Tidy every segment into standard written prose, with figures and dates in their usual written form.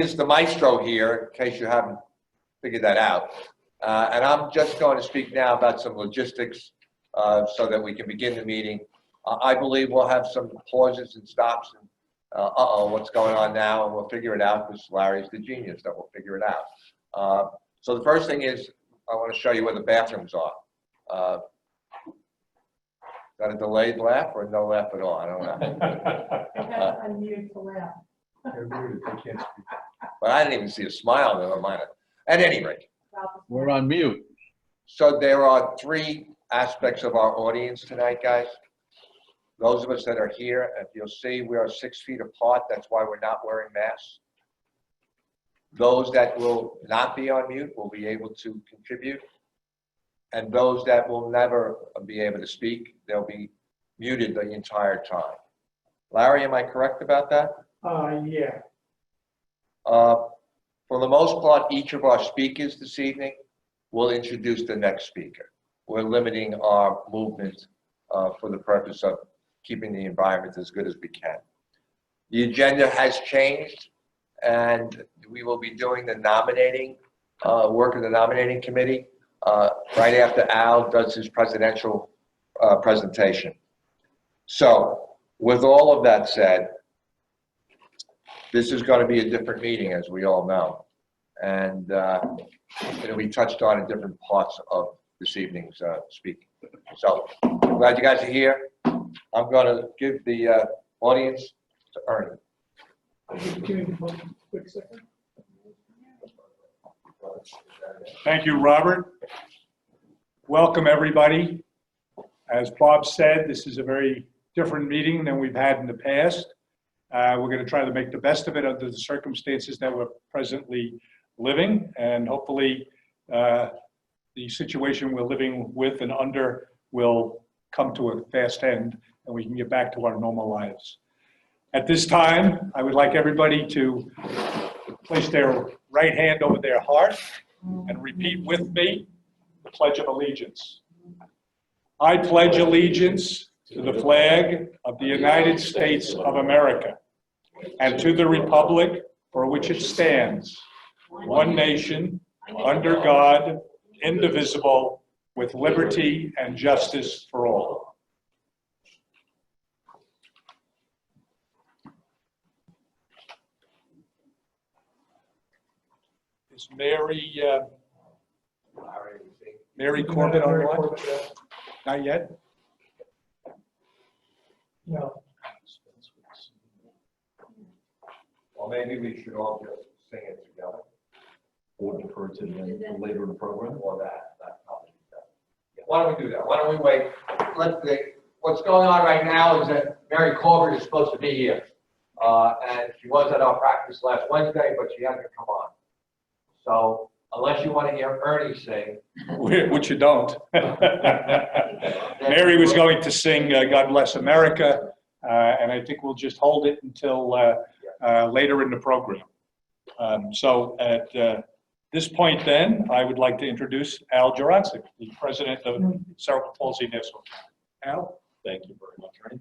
It's the maestro here, in case you haven't figured that out. And I'm just going to speak now about some logistics so that we can begin the meeting. I believe we'll have some pauses and stops and what's going on now, and we'll figure it out because Larry's the genius that will figure it out. So the first thing is I want to show you where the bathrooms are. Got a delayed laugh or no laugh at all? I don't know. I'm muted to laugh. They're muted, they can't speak. But I didn't even see a smile, never mind. At any rate. We're on mute. So there are three aspects of our audience tonight, guys. Those of us that are here, if you'll see, we are 6 feet apart. That's why we're not wearing masks. Those that will not be on mute will be able to contribute. And those that will never be able to speak, they'll be muted the entire time. Larry, am I correct about that? Yeah. For the most part, each of our speakers this evening will introduce the next speaker. We're limiting our movement for the purpose of keeping the environment as good as we can. The agenda has changed, and we will be doing the nominating, work of the nominating committee right after Al does his presidential presentation. So with all of that said, this is going to be a different meeting, as we all know. And it'll be touched on in different parts of this evening's speaking. So I'm glad you guys are here. I'm going to give the audience to Ernie. Quick second. Thank you, Robert. Welcome, everybody. As Bob said, this is a very different meeting than we've had in the past. We're going to try to make the best of it under the circumstances that we're presently living, and hopefully the situation we're living with and under will come to a fast end and we can get back to our normal lives. At this time, I would like everybody to place their right hand over their heart and repeat with me the Pledge of Allegiance. I pledge allegiance to the flag of the United States of America and to the republic for which it stands, one nation, under God, indivisible, with liberty and justice for all. Is Mary Corbett online? Not yet? No. Well, maybe we should all just sing it together. Or defer to them later in the program. Or that probably. Yeah. Why don't we do that? Why don't we wait? What's going on right now is that Mary Corbett is supposed to be here. And she was at our practice last Wednesday, but she hasn't come on. So unless you want to hear Ernie sing. Which you don't. Mary was going to sing God Bless America, and I think we'll just hold it until later in the program. So at this point then, I would like to introduce Al Jurancic, the president of Cerebral Palsy Nassau. Al? Thank you very much, Ernie.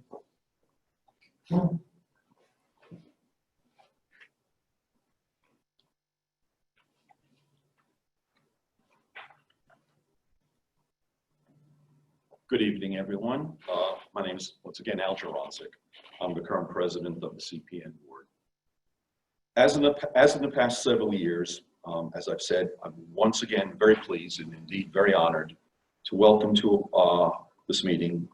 Good evening, everyone. My name is, once again, Al Jurancic. I'm the current president of the CPN board. As in the past several years, as I've said, I'm once again very pleased and indeed very honored to welcome to this meeting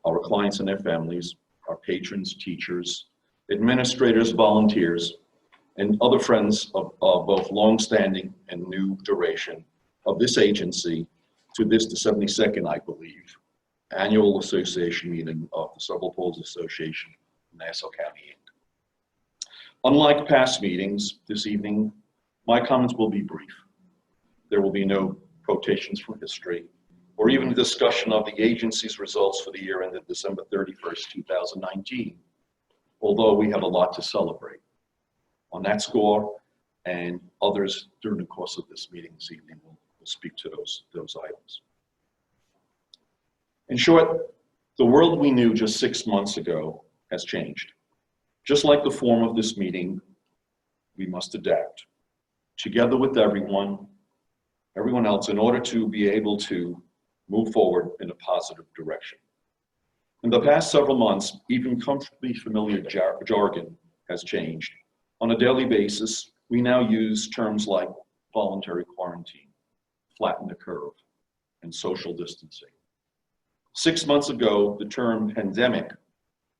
our clients and their families, our patrons, teachers, administrators, volunteers, and other friends of both long-standing and new duration of this agency to this, the 72nd, I believe, annual association meeting of the Cerebral Palsy Association in Nassau County, Inc. Unlike past meetings, this evening, my comments will be brief. There will be no quotations from history or even a discussion of the agency's results for the year ended December 31st, 2019, although we have a lot to celebrate. On that score and others during the course of this meeting this evening, we'll speak to those items. In short, the world we knew just 6 months ago has changed. Just like the form of this meeting we must adapt together with everyone else in order to be able to move forward in a positive direction. In the past several months, even comfortably familiar jargon has changed. On a daily basis, we now use terms like voluntary quarantine, flatten the curve, and social distancing. 6 months ago, the term pandemic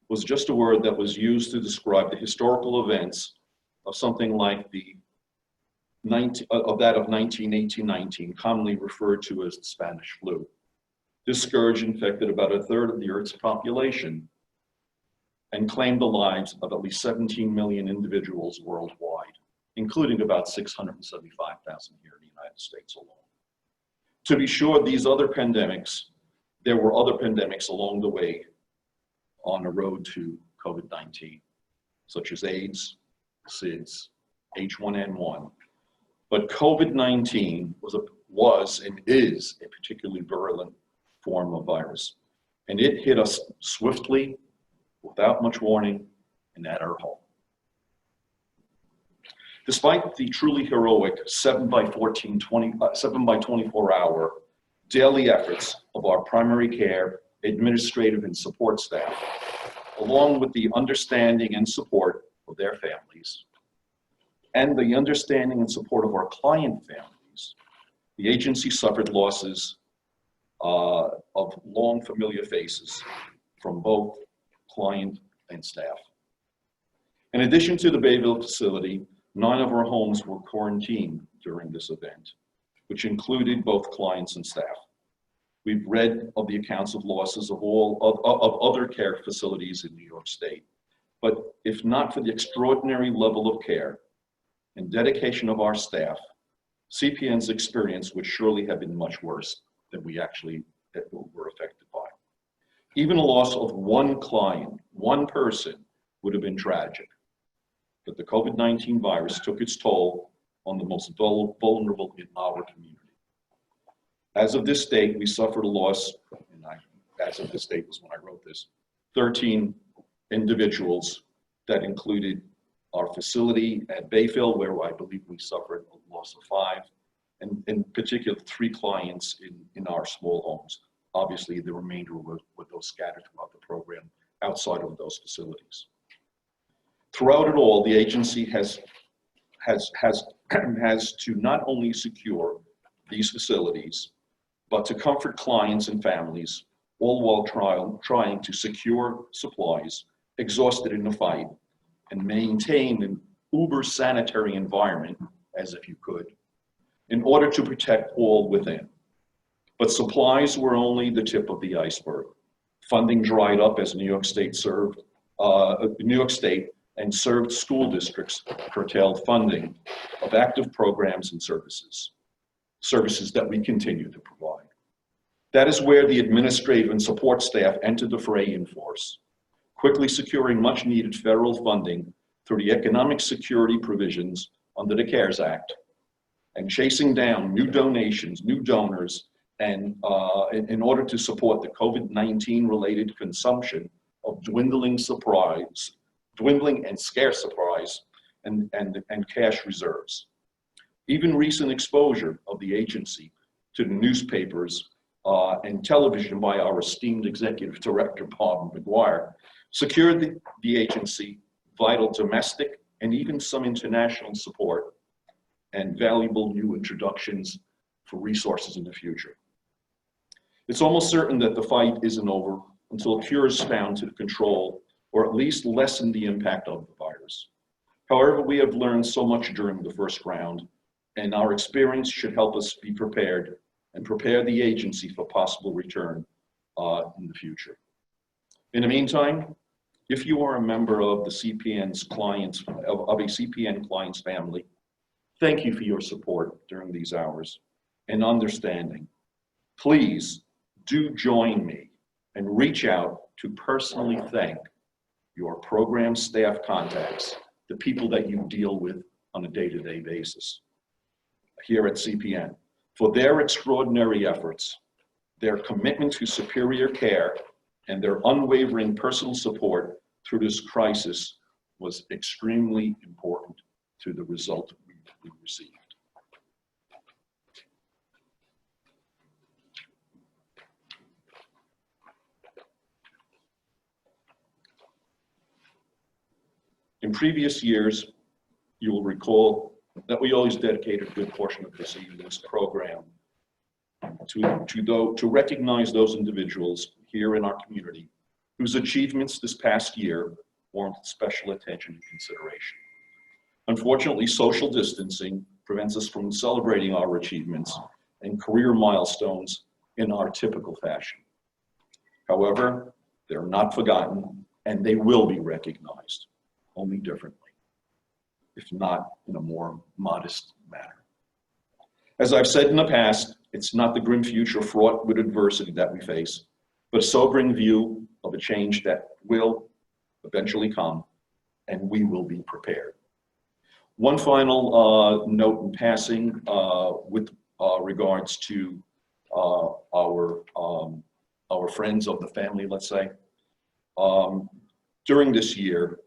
was just a word that was used to describe the historical events of something like that of 1918-19, commonly referred to as the Spanish flu. This scourge infected about a third of the Earth's population and claimed the lives of at least 17 million individuals worldwide, including about 675,000 here in the United States alone. To be sure, there were other pandemics along the way on the road to COVID-19, such as AIDS, SIDS, H1N1. But COVID-19 was and is a particularly virulent form of virus. And it hit us swiftly, without much warning, and at our home. Despite the truly heroic 7 by 24-hour daily efforts of our primary care, administrative, and support staff, along with the understanding and support of their families, and the understanding and support of our client families, the agency suffered losses of long familiar faces from both client and staff. In addition to the Bayville facility, 9 of our homes were quarantined during this event, which included both clients and staff. We've read of the accounts of losses of other care facilities in New York State, but if not for the extraordinary level of care and dedication of our staff, CPN's experience would surely have been much worse than we actually were affected by. Even a loss of one client, one person, would have been tragic. But the COVID-19 virus took its toll on the most vulnerable in our community. As of this date, we suffered a loss, and as of this date was when I wrote this, 13 individuals that included our facility at Bayville, where I believe we suffered a loss of 5, and in particular 3 clients in our small homes. Obviously, the remainder were those scattered throughout the program outside of those facilities. Throughout it all, the agency has to not only secure these facilities, but to comfort clients and families, all while trying to secure supplies, exhausted in the fight, and maintain an uber sanitary environment, as if you could, in order to protect all within. But supplies were only the tip of the iceberg. Funding dried up as New York State and served school districts curtailed funding of active programs and services that we continue to provide. That is where the administrative and support staff entered the fray in force, quickly securing much needed federal funding through the economic security provisions under the CARES Act, and chasing down new donations, new donors, and in order to support the COVID-19 related consumption of dwindling and scarce supplies and cash reserves. Even recent exposure of the agency to the newspapers and television by our esteemed executive director, Bob McGuire, secured the agency vital domestic and even some international support and valuable new introductions for resources in the future. It's almost certain that the fight isn't over until a cure is found to control or at least lessen the impact of the virus. However, we have learned so much during the first round, and our experience should help us be prepared and prepare the agency for possible return in the future. In the meantime, if you are a member of the CPN's clients, of a CPN client's family, thank you for your support during these hours and understanding. Please do join me and reach out to personally thank your program staff contacts, the people that you deal with on a day-to-day basis here at CPN, for their extraordinary efforts, their commitment to superior care, and their unwavering personal support through this crisis was extremely important to the result we received. In previous years, you will recall that we always dedicated a good portion of this evening's program to recognize those individuals here in our community whose achievements this past year warranted special attention and consideration. Unfortunately, social distancing prevents us from celebrating our achievements and career milestones in our typical fashion. However, they're not forgotten and they will be recognized, only differently, if not in a more modest manner. As I've said in the past, it's not the grim future fraught with adversity that we face, but a sobering view of a change that will eventually come, and we will be prepared. One final note in passing with regards to our friends of the family, let's say. During this year,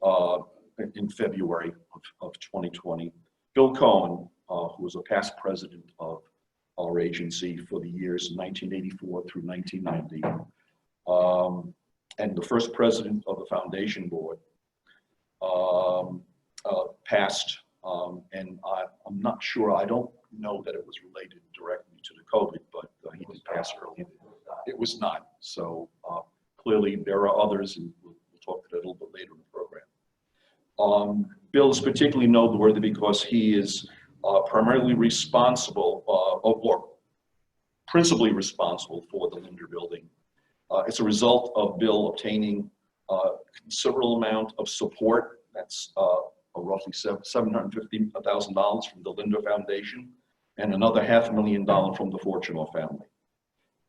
in February of 2020, Bill Cohen, who was a past president of our agency for the years 1984 through 1990, and the first president of the foundation board, passed, and I'm not sure, I don't know that it was related directly to the COVID, but he did pass early. It was not, so clearly there are others, and we'll talk to that a little bit later in the program. Bill is particularly noteworthy because he is primarily responsible, or principally responsible for the Linder building. It's a result of Bill obtaining a considerable amount of support. That's roughly $750,000 from the Linder Foundation and another $500,000 from the Fortunoff family.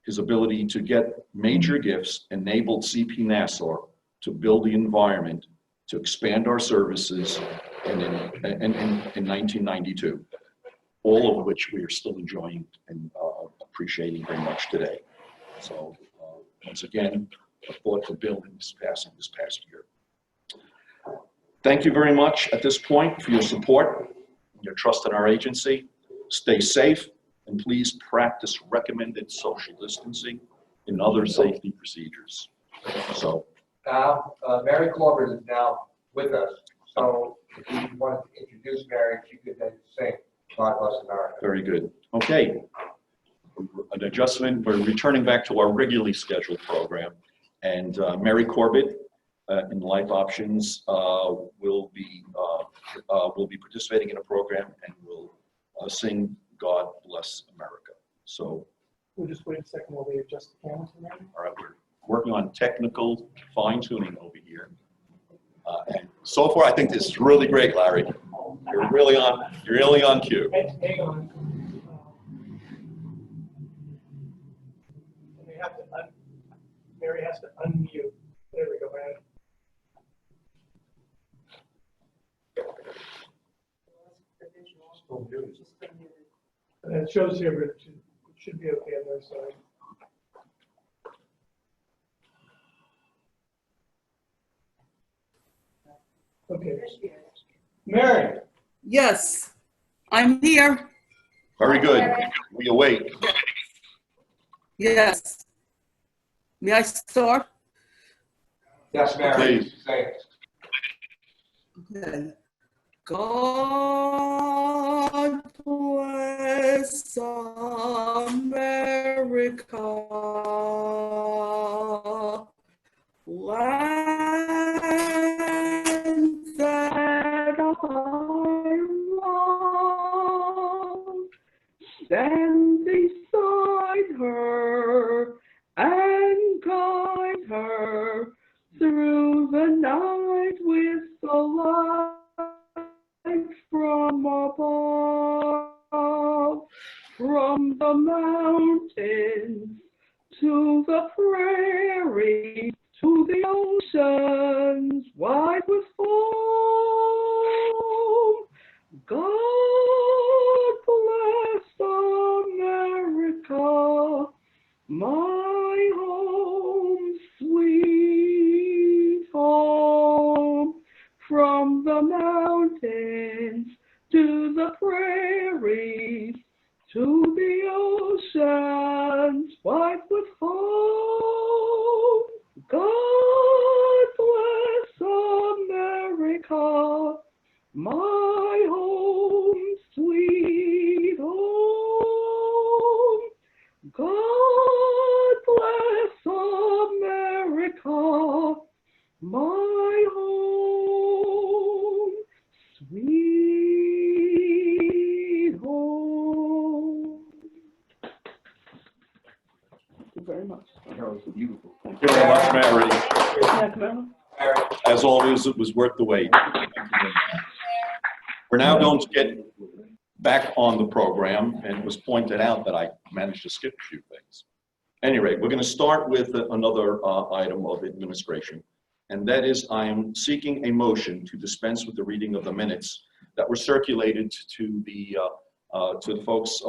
His ability to get major gifts enabled CP Nassau to build the environment to expand our services in 1992, all of which we are still enjoying and appreciating very much today. So once again, a thought for Bill in his passing this past year. Thank you very much at this point for your support and your trust in our agency. Stay safe and please practice recommended social distancing and other safety procedures. So. Now, Mary Corbett is now with us, so if you want to introduce Mary, she could then sing God Bless America. Very good. Okay. An adjustment, we're returning back to our regularly scheduled program, and Mary Corbett in Life Options will be participating in a program and will sing God Bless America. So We'll just wait a second while we adjust the camera for that. all right, we're working on technical fine-tuning over here. And so far, I think this is really great, Larry. You're really on cue. Hang on. We have to Mary has to unmute. There we go, man. And it shows here, but it should be okay on their side. Okay. Mary. Yes, I'm here. Very good. We await. Yes. May I start? Yes, Mary, Please. say it. Okay. God bless America, land that I love, stand beside her and guide her through the night with the light from above, from the mountains to the prairies, to the oceans wide with foam. God bless America, my home, sweet home. From the mountains prairies to the oceans white with foam. God bless America, my home, sweet home. God bless America, my home, sweet home. Thank you very much. That was beautiful. Thank you very much, Mary. Yes, ma'am. As always, it was worth the wait. Thank you very much. We're now going to get back on the program, and it was pointed out that I managed to skip a few things. At any rate, we're going to start with another item of administration, and that is I am seeking a motion to dispense with the reading of the minutes that were circulated to the folks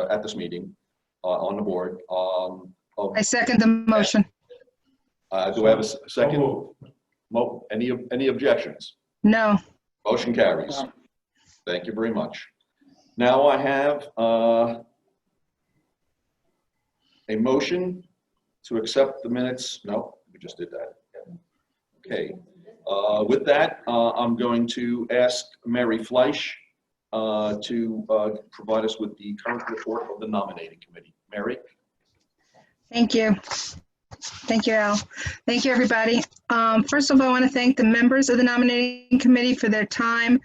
at this meeting on the board. I second the motion. Do I have a second? Any objections? No. Motion carries. Thank you very much. Now I have a motion to accept the minutes. No, we just did that. Okay. With that, I'm going to ask Mary Fleisch to provide us with the current report of the nominating committee. Mary? Thank you. Thank you, Al. Thank you, everybody. First of all, I want to thank the members of the nominating committee for their time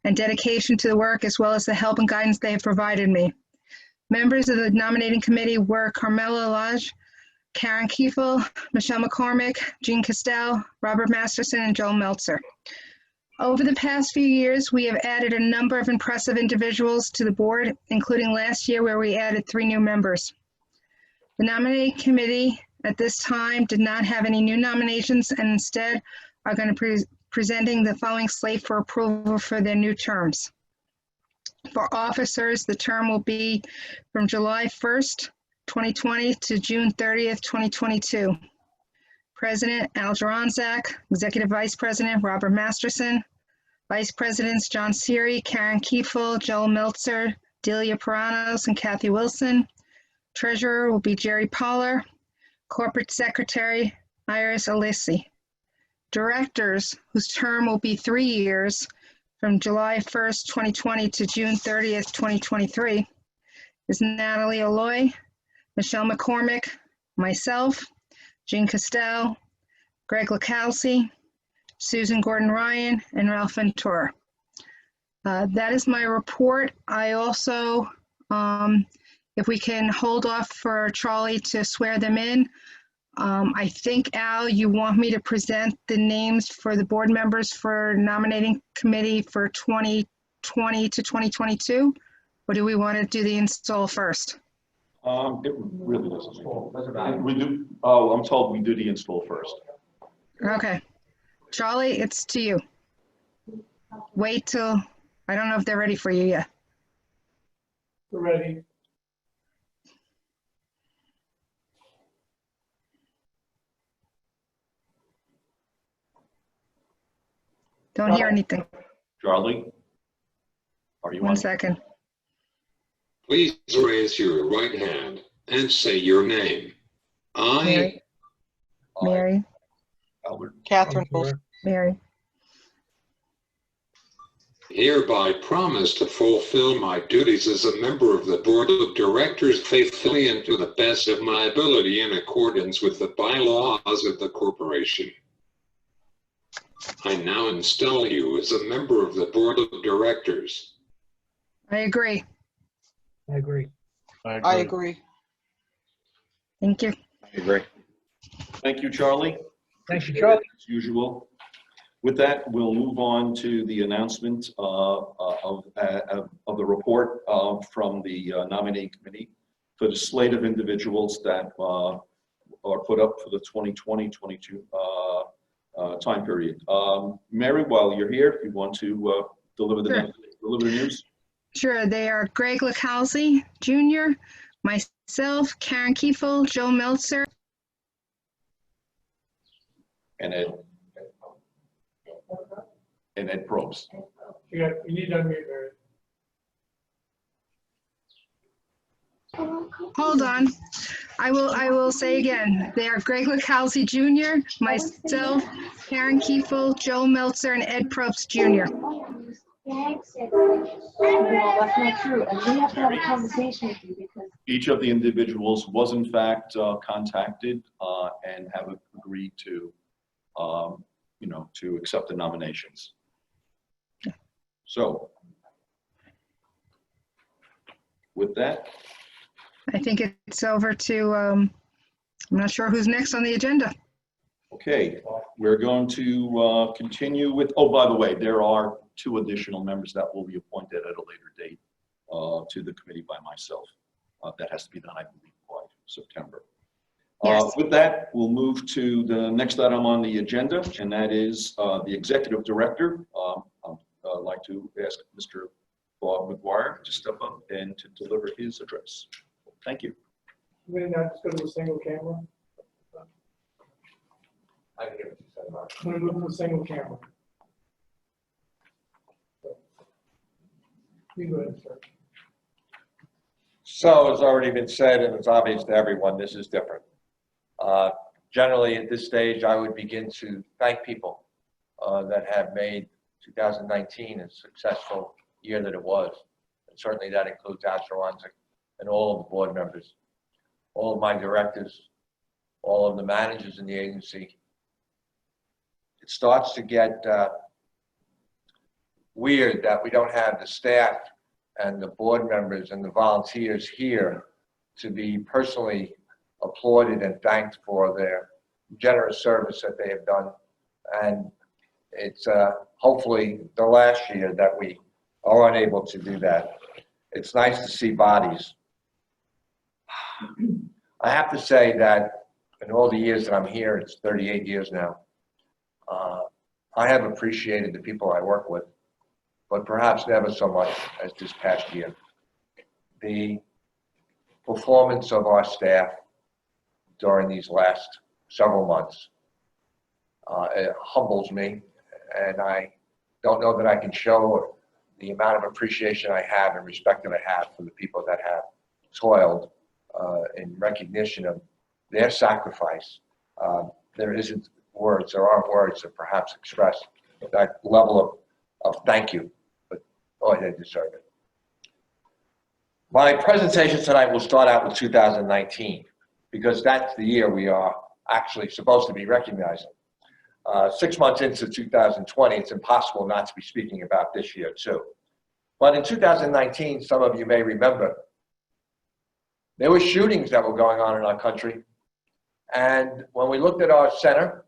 and dedication to the work, as well as the help and guidance they have provided me. Members of the nominating committee were Carmela Lodge, Karen Kiefel, Michelle McCormick, Jean Castell, Robert Masterson, and Joel Meltzer. Over the past few years, we have added a number of impressive individuals to the board, including last year where we added 3 new members. The nominating committee at this time did not have any new nominations and instead are going to be presenting the following slate for approval for their new terms. For officers, the term will be from July 1st, 2020 to June 30th, 2022. President Al Jaronzak, Executive Vice President Robert Masterson, Vice Presidents John Seary, Karen Kiefel, Joel Meltzer, Delia Paranos, and Kathy Wilson. Treasurer will be Jerry Poller. Corporate Secretary Iris Alisi. Directors, whose term will be 3 years from July 1st, 2020 to June 30th, 2023, is Natalie Alloy, Michelle McCormick, myself, Jean Castell, Greg Lacalci, Susan Gordon-Ryan, and Ralph Ventura. That is my report. I also, if we can hold off for Charlie to swear them in, I think, Al, you want me to present the names for the board members for nominating committee for 2020 to 2022? Or do we want to do the install first? It really doesn't. We do. Oh, I'm told we do the install first. Okay. Charlie, it's to you. Wait till, I don't know if they're ready for you yet. We're ready. Don't hear anything. Charlie? Are you One on? second. Please raise your right hand and say your name. I, Mary. Mary. Albert? Catherine Wilson. Mary. hereby promise to fulfill my duties as a member of the Board of Directors faithfully and to the best of my ability in accordance with the bylaws of the corporation. I now install you as a member of the Board of Directors. I agree. I agree. I agree. Thank you. I agree. Thank you, Charlie. Thank you, Appreciate it, Charlie. as usual. With that, we'll move on to the announcement of the report from the nominating committee for the slate of individuals that are put up for the 2020-22 time period. Mary, while you're here, if you want to deliver the news. Sure, they are Greg Lacalzi Jr., myself, Karen Kiefel, Joe Meltzer. And Ed. and Ed Probst. You need to unmute, Mary. Hold on. I will say again, they are Greg Palsy Jr., myself, Karen Kiefel, Joe Meltzer, and Ed Probst Jr. Well, that's not true, and we have to have a conversation with you because. Each of the individuals was in fact contacted and have agreed to, to accept the nominations. So, with that, I think it's over to, I'm not sure who's next on the agenda. okay, we're going to continue with, oh, by the way, there are 2 additional members that will be appointed at a later date to the committee by myself. That has to be done, I believe, by September. Yes. With that, we'll move to the next item on the agenda, and that is the executive director. I'd like to ask Mr. Bob McGuire to step up and to deliver his address. Thank you. We not just go to a single camera? I didn't hear what you said, Mark. I'm gonna move to a single camera. You go ahead, sir. So it's already been said, and it's obvious to everyone, this is different. Generally, at this stage, I would begin to thank people that have made 2019 a successful year that it was. And certainly that includes Al Sharonzik and all of the board members, all of my directors, all of the managers in the agency. It starts to get weird that we don't have the staff and the board members and the volunteers here to be personally applauded and thanked for their generous service that they have done. And it's hopefully the last year that we are unable to do that. It's nice to see bodies. I have to say that in all the years that I'm here, it's 38 years now, I have appreciated the people I work with, but perhaps never so much as this past year. The performance of our staff during these last several months, it humbles me, and I don't know that I can show the amount of appreciation I have and respect that I have for the people that have toiled in recognition of their sacrifice. There isn't words, there aren't words that perhaps express that level of thank you, but oh, they deserve it. My presentation tonight will start out with 2019, because that's the year we are actually supposed to be recognizing. 6 months into 2020, it's impossible not to be speaking about this year too. But in 2019, some of you may remember, there were shootings that were going on in our country. And when we looked at our center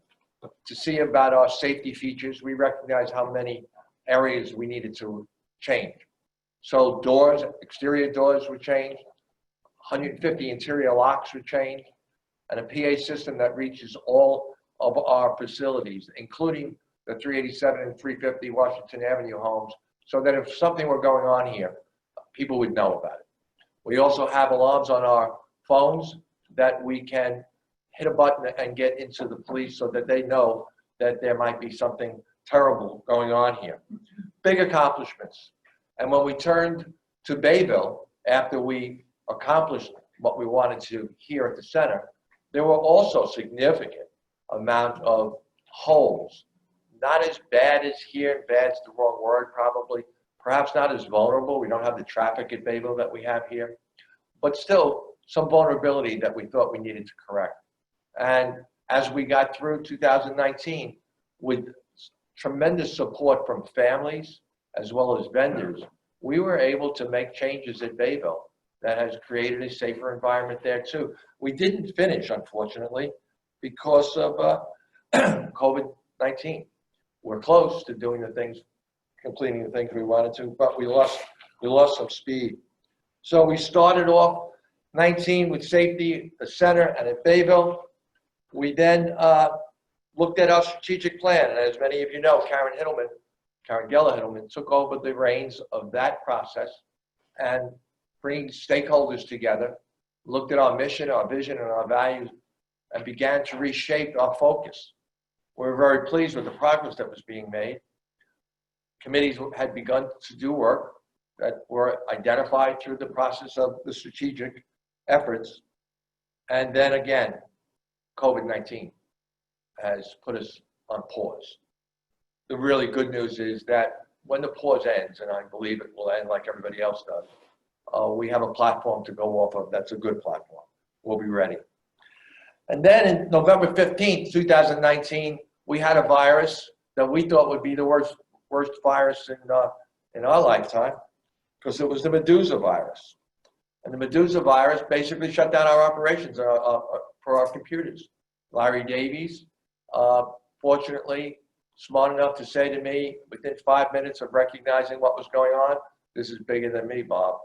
to see about our safety features, we recognized how many areas we needed to change. So doors, exterior doors were changed, 150 interior locks were changed, and a PA system that reaches all of our facilities, including the 387 and 350 Washington Avenue homes, so that if something were going on here, people would know about it. We also have alarms on our phones that we can hit a button and get into the police so that they know that there might be something terrible going on here. Big accomplishments. And when we turned to Bayville, after we accomplished what we wanted to here at the center, there were also significant amount of holes. Not as bad as here, bad's the wrong word probably, perhaps not as vulnerable. We don't have the traffic at Bayville that we have here, but still some vulnerability that we thought we needed to correct. And as we got through 2019, with tremendous support from families as well as vendors, we were able to make changes at Bayville that has created a safer environment there too. We didn't finish, unfortunately, because of COVID-19. We're close to doing the things, completing the things we wanted to, but we lost some speed. So we started off 19 with safety, the center, and at Bayville. We then looked at our strategic plan, and as many of you know, Karen Geller Hittleman took over the reins of that process and bringing stakeholders together, looked at our mission, our vision, and our values, and began to reshape our focus. We're very pleased with the progress that was being made. committees had begun to do work that were identified through the process of the strategic efforts. And then again, COVID-19 has put us on pause. The really good news is that when the pause ends, and I believe it will end like everybody else does, we have a platform to go off of that's a good platform. We'll be ready. And then in November 15th, 2019, we had a virus that we thought would be the worst virus in our lifetime, because it was the Medusa virus. And the Medusa virus basically shut down our operations for our computers. Larry Davies, fortunately, smart enough to say to me within 5 minutes of recognizing what was going on, "This is bigger than me, Bob."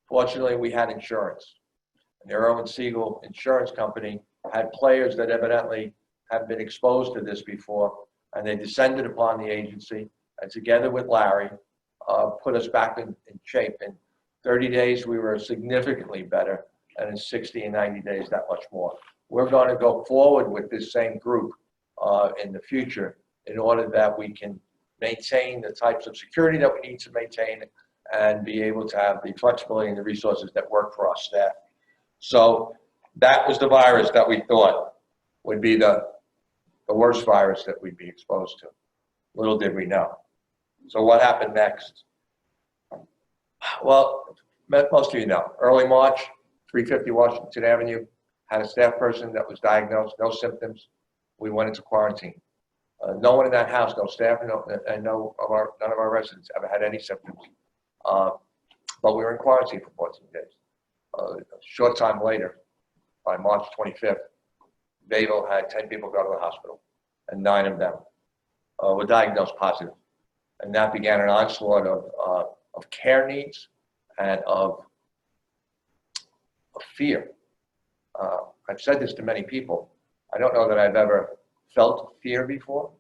Fortunately, we had insurance. And the Irwin Siegel Insurance Company had players that evidently had been exposed to this before, and they descended upon the agency, and together with Larry, put us back in shape. In 30 days, we were significantly better, and in 60 and 90 days, that much more. We're going to go forward with this same group in the future in order that we can maintain the types of security that we need to maintain and be able to have the flexibility and the resources that work for our staff. So that was the virus that we thought would be the worst virus that we'd be exposed to. Little did we know. So what happened next? Well, most of you know, early March, 350 Washington Avenue, had a staff person that was diagnosed, no symptoms. We went into quarantine. No one in that house, no staff, and none of our residents ever had any symptoms. But we were in quarantine for 14 days. A short time later, by March 25th, Bayville had 10 people go to the hospital, and 9 of them were diagnosed positive. And that began an onslaught of care needs and of fear. I've said this to many people. I don't know that I've ever felt fear before,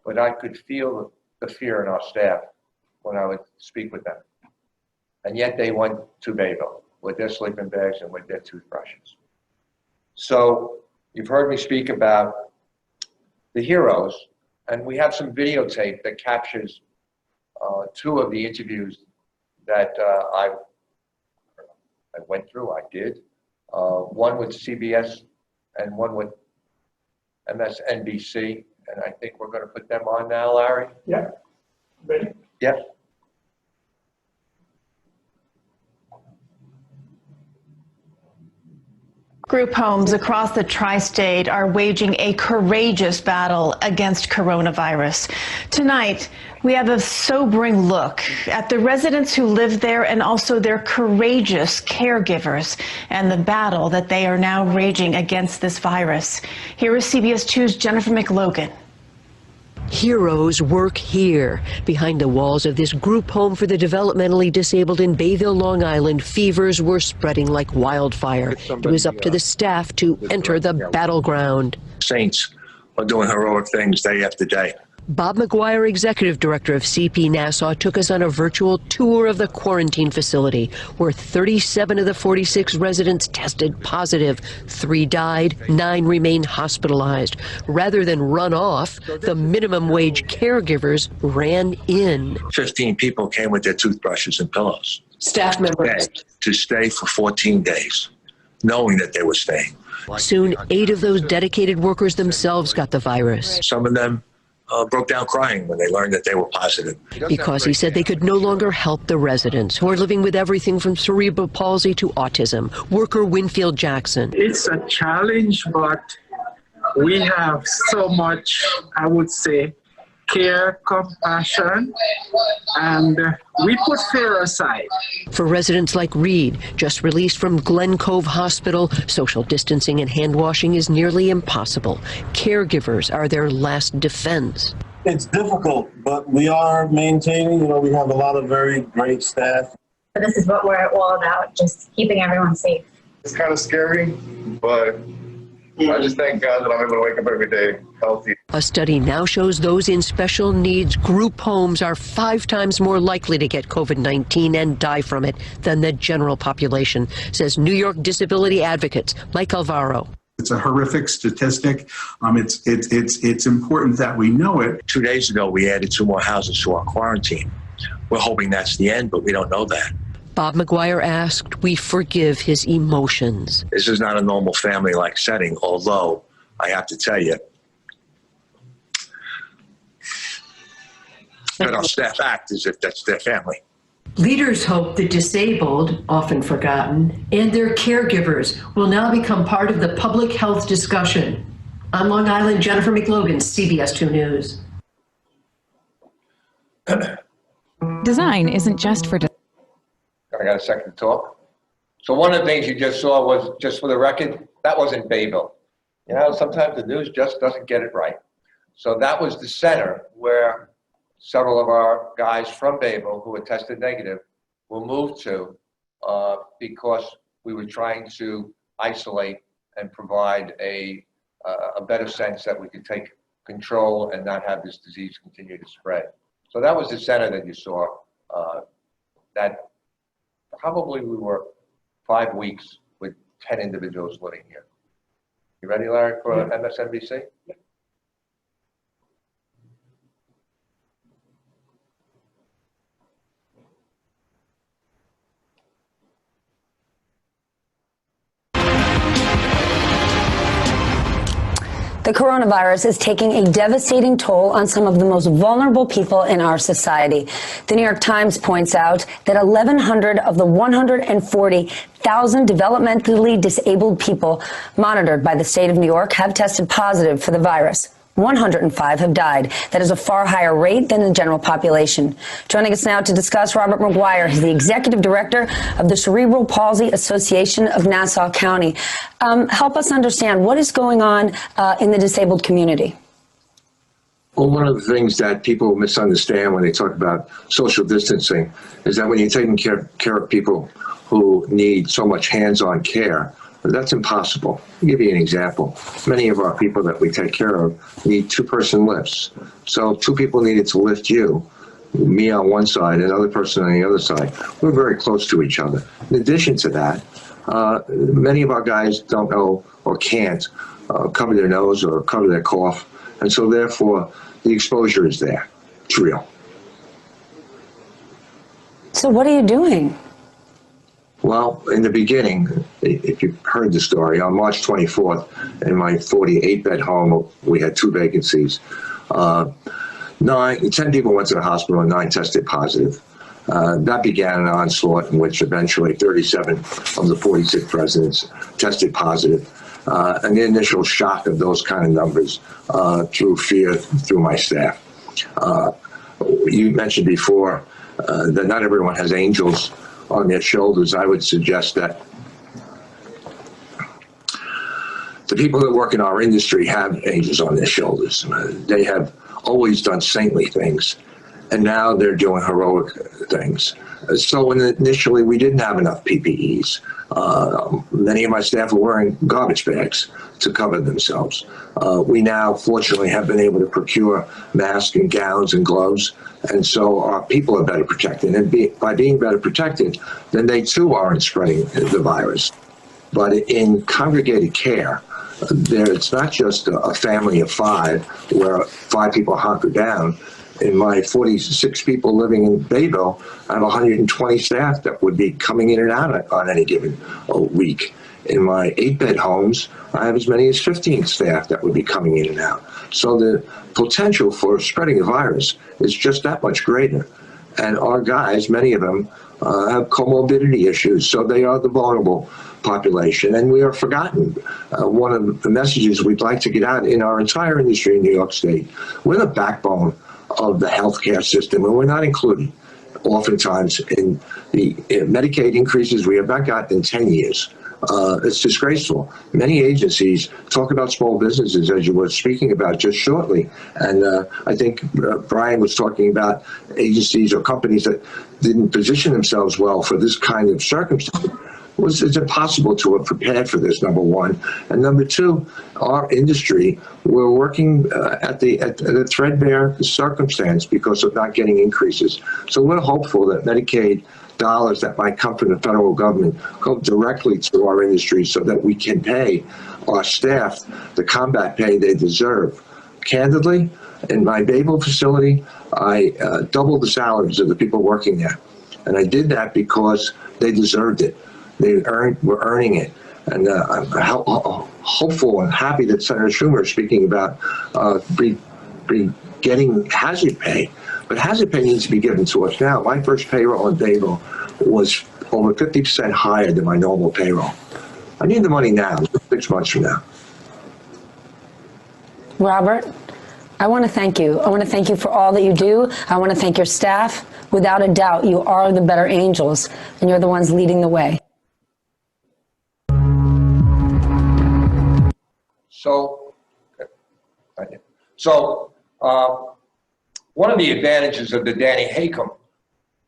but I could feel the fear in our staff when I would speak with them. And yet they went to Bayville with their sleeping bags and with their toothbrushes. So you've heard me speak about the heroes, and we have some videotape that captures 2 of the interviews that I went through, I did. One with CBS and one with MSNBC, and I think we're going to put them on now, Larry. Yeah. Ready? Yep. Group homes across the tri-state are waging a courageous battle against coronavirus. Tonight, we have a sobering look at the residents who live there and also their courageous caregivers and the battle that they are now raging against this virus. Here is CBS 2's Jennifer McLogan. Heroes work here. Behind the walls of this group home for the developmentally disabled in Bayville, Long Island, fevers were spreading like wildfire. It was up to the staff to enter the battleground. Saints are doing heroic things day after day. Bob McGuire, executive director of CP Nassau, took us on a virtual tour of the quarantine facility, where 37 of the 46 residents tested positive. 3 died, 9 remain hospitalized. Rather than run off, the minimum wage caregivers ran in. 15 people came with their toothbrushes and pillows. Staff members. To stay for 14 days, knowing that they were staying. Soon, 8 of those dedicated workers themselves got the virus. Some of them broke down crying when they learned that they were positive. Because he said they could no longer help the residents who are living with everything from cerebral palsy to autism. Worker Winfield Jackson. It's a challenge, but we have so much, I would say, care, compassion, and we put fear aside. For residents like Reed, just released from Glen Cove Hospital, social distancing and hand washing is nearly impossible. Caregivers are their last defense. It's difficult, but we are maintaining, we have a lot of very great staff. This is what we're all about, just keeping everyone safe. It's kind of scary, but I just thank God that I'm able to wake up every day healthy. A study now shows those in special needs group homes are 5 times more likely to get COVID-19 and die from it than the general population, says New York disability advocates Mike Alvaro. It's a horrific statistic. It's important that we know it. 2 days ago, we added 2 more houses to our quarantine. We're hoping that's the end, but we don't know that. Bob McGuire asked we forgive his emotions. This is not a normal family-like setting, although I have to tell you that our staff act as if that's their family. Leaders hope the disabled, often forgotten, and their caregivers will now become part of the public health discussion. On Long Island, Jennifer McLogan, CBS 2 News. Design isn't just for I got a second to talk. So one of the things you just saw was, just for the record, that wasn't Bayville. You know, sometimes the news just doesn't get it right. So that was the center where several of our guys from Bayville who were tested negative were moved to because we were trying to isolate and provide a better sense that we could take control and not have this disease continue to spread. So that was the center that you saw. That probably we were 5 weeks with 10 individuals living here. You ready, Larry, for MSNBC? Yeah. The coronavirus is taking a devastating toll on some of the most vulnerable people in our society. The New York Times points out that 1,100 of the 140,000 developmentally disabled people monitored by the state of New York have tested positive for the virus. 105 have died. That is a far higher rate than the general population. Joining us now to discuss, Robert McGuire. He's the executive director of the Cerebral Palsy Association of Nassau County. Help us understand what is going on in the disabled community. Well, one of the things that people misunderstand when they talk about social distancing is that when you're taking care of people who need so much hands-on care, that's impossible. I'll give you an example. Many of our people that we take care of need 2-person lifts. So 2 people needed to lift you, me on one side, another person on the other side. We're very close to each other. In addition to that, many of our guys don't know or can't cover their nose or cover their cough. And so therefore, the exposure is there. It's real. So what are you doing? Well, in the beginning, if you heard the story, on March 24th, in my 48-bed home, we had 2 vacancies. 10 people went to the hospital and 9 tested positive. That began an onslaught in which eventually 37 of the 46 residents tested positive. And the initial shock of those kind of numbers threw fear through my staff. You mentioned before that not everyone has angels on their shoulders. I would suggest that the people that work in our industry have angels on their shoulders. They have always done saintly things, and now they're doing heroic things. So initially, we didn't have enough PPEs. Many of my staff were wearing garbage bags to cover themselves. We now, fortunately, have been able to procure masks and gowns and gloves, and so our people are better protected. And by being better protected, then they too aren't spreading the virus. But in congregated care, it's not just a family of 5 where 5 people hunker down. In my 46 people living in Bayville, I have 120 staff that would be coming in and out on any given week. In my 8-bed homes, I have as many as 15 staff that would be coming in and out. So the potential for spreading the virus is just that much greater. And our guys, many of them, have comorbidity issues, so they are the vulnerable population, and we are forgotten. One of the messages we'd like to get out in our entire industry in New York State, we're the backbone of the healthcare system, and we're not included oftentimes in the Medicaid increases we have not gotten in 10 years. It's disgraceful. Many agencies talk about small businesses, as you were speaking about just shortly. And I think Brian was talking about agencies or companies that didn't position themselves well for this kind of circumstance. it's impossible to have prepared for this, number one. And number two, our industry, we're working at the threadbare circumstance because of not getting increases. So we're hopeful that Medicaid dollars that might come from the federal government go directly to our industry so that we can pay our staff the combat pay they deserve. Candidly, in my Babel facility, I doubled the salaries of the people working there. And I did that because they deserved it. They were earning it. And I'm hopeful and happy that Senator Schumer is speaking about getting hazard pay. But hazard pay needs to be given to us now. My first payroll in Babel was over 50% higher than my normal payroll. I need the money now, 6 months from now. Robert, I want to thank you. I want to thank you for all that you do. I want to thank your staff. Without a doubt, you are the better angels, and you're the ones leading the way. One of the advantages of the Danny Haycom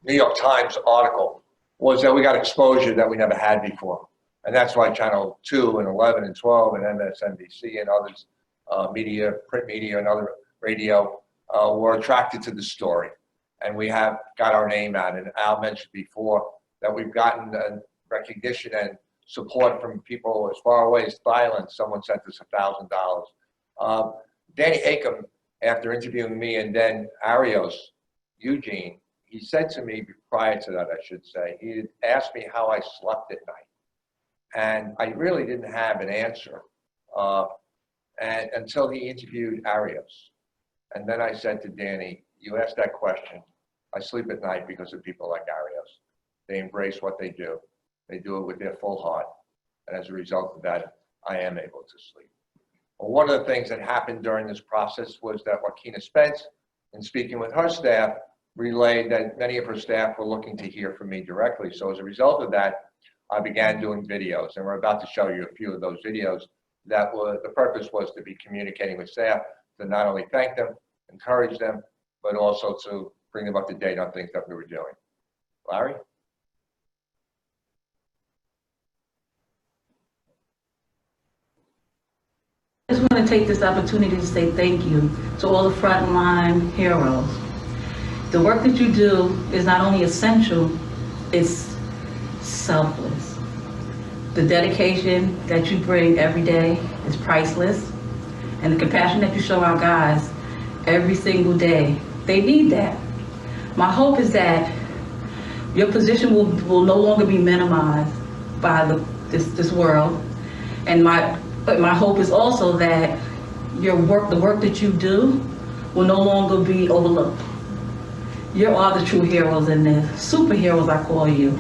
New York Times article was that we got exposure that we never had before. And that's why Channel 2 and 11 and 12 and MSNBC and others, media, print media and other radio were attracted to the story. And we have got our name out. And Al mentioned before that we've gotten recognition and support from people as far away as Thailand. Someone sent us $1,000. Danny Haycom, after interviewing me and then Arios, Eugene, he said to me prior to that, I should say, he had asked me how I slept at night. And I really didn't have an answer and until he interviewed Arios. And then I said to Danny, you asked that question. I sleep at night because of people like Arios. They embrace what they do. They do it with their full heart. And as a result of that, I am able to sleep. Well, one of the things that happened during this process was that Joaquina Spence, in speaking with her staff, relayed that many of her staff were looking to hear from me directly. So as a result of that, I began doing videos, and we're about to show you a few of those videos. That was, the purpose was to be communicating with staff to not only thank them, encourage them, but also to bring them up to date on things that we were doing. Larry? I just want to take this opportunity to say thank you to all the frontline heroes. The work that you do is not only essential, it's selfless. The dedication that you bring every day is priceless, and the compassion that you show our guys every single day, they need that. My hope is that your position will no longer be minimized by this world, and but my hope is also that your work, the work that you do, will no longer be overlooked. You are the true heroes in this, superheroes I call you,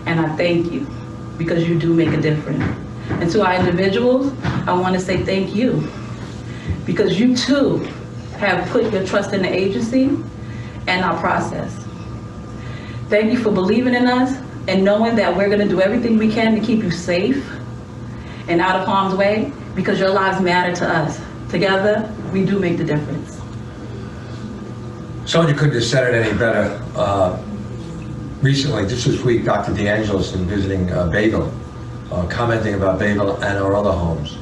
and I thank you because you do make a difference. And to our individuals, I want to say thank you because you too have put your trust in the agency and our process. Thank you for believing in us and knowing that we're going to do everything we can to keep you safe and out of harm's way, because your lives matter to us. Together, we do make the difference. Sonia couldn't have said it any better. Recently, just this week, Dr. DeAngelis, in visiting Babel, commenting about Babel and our other homes,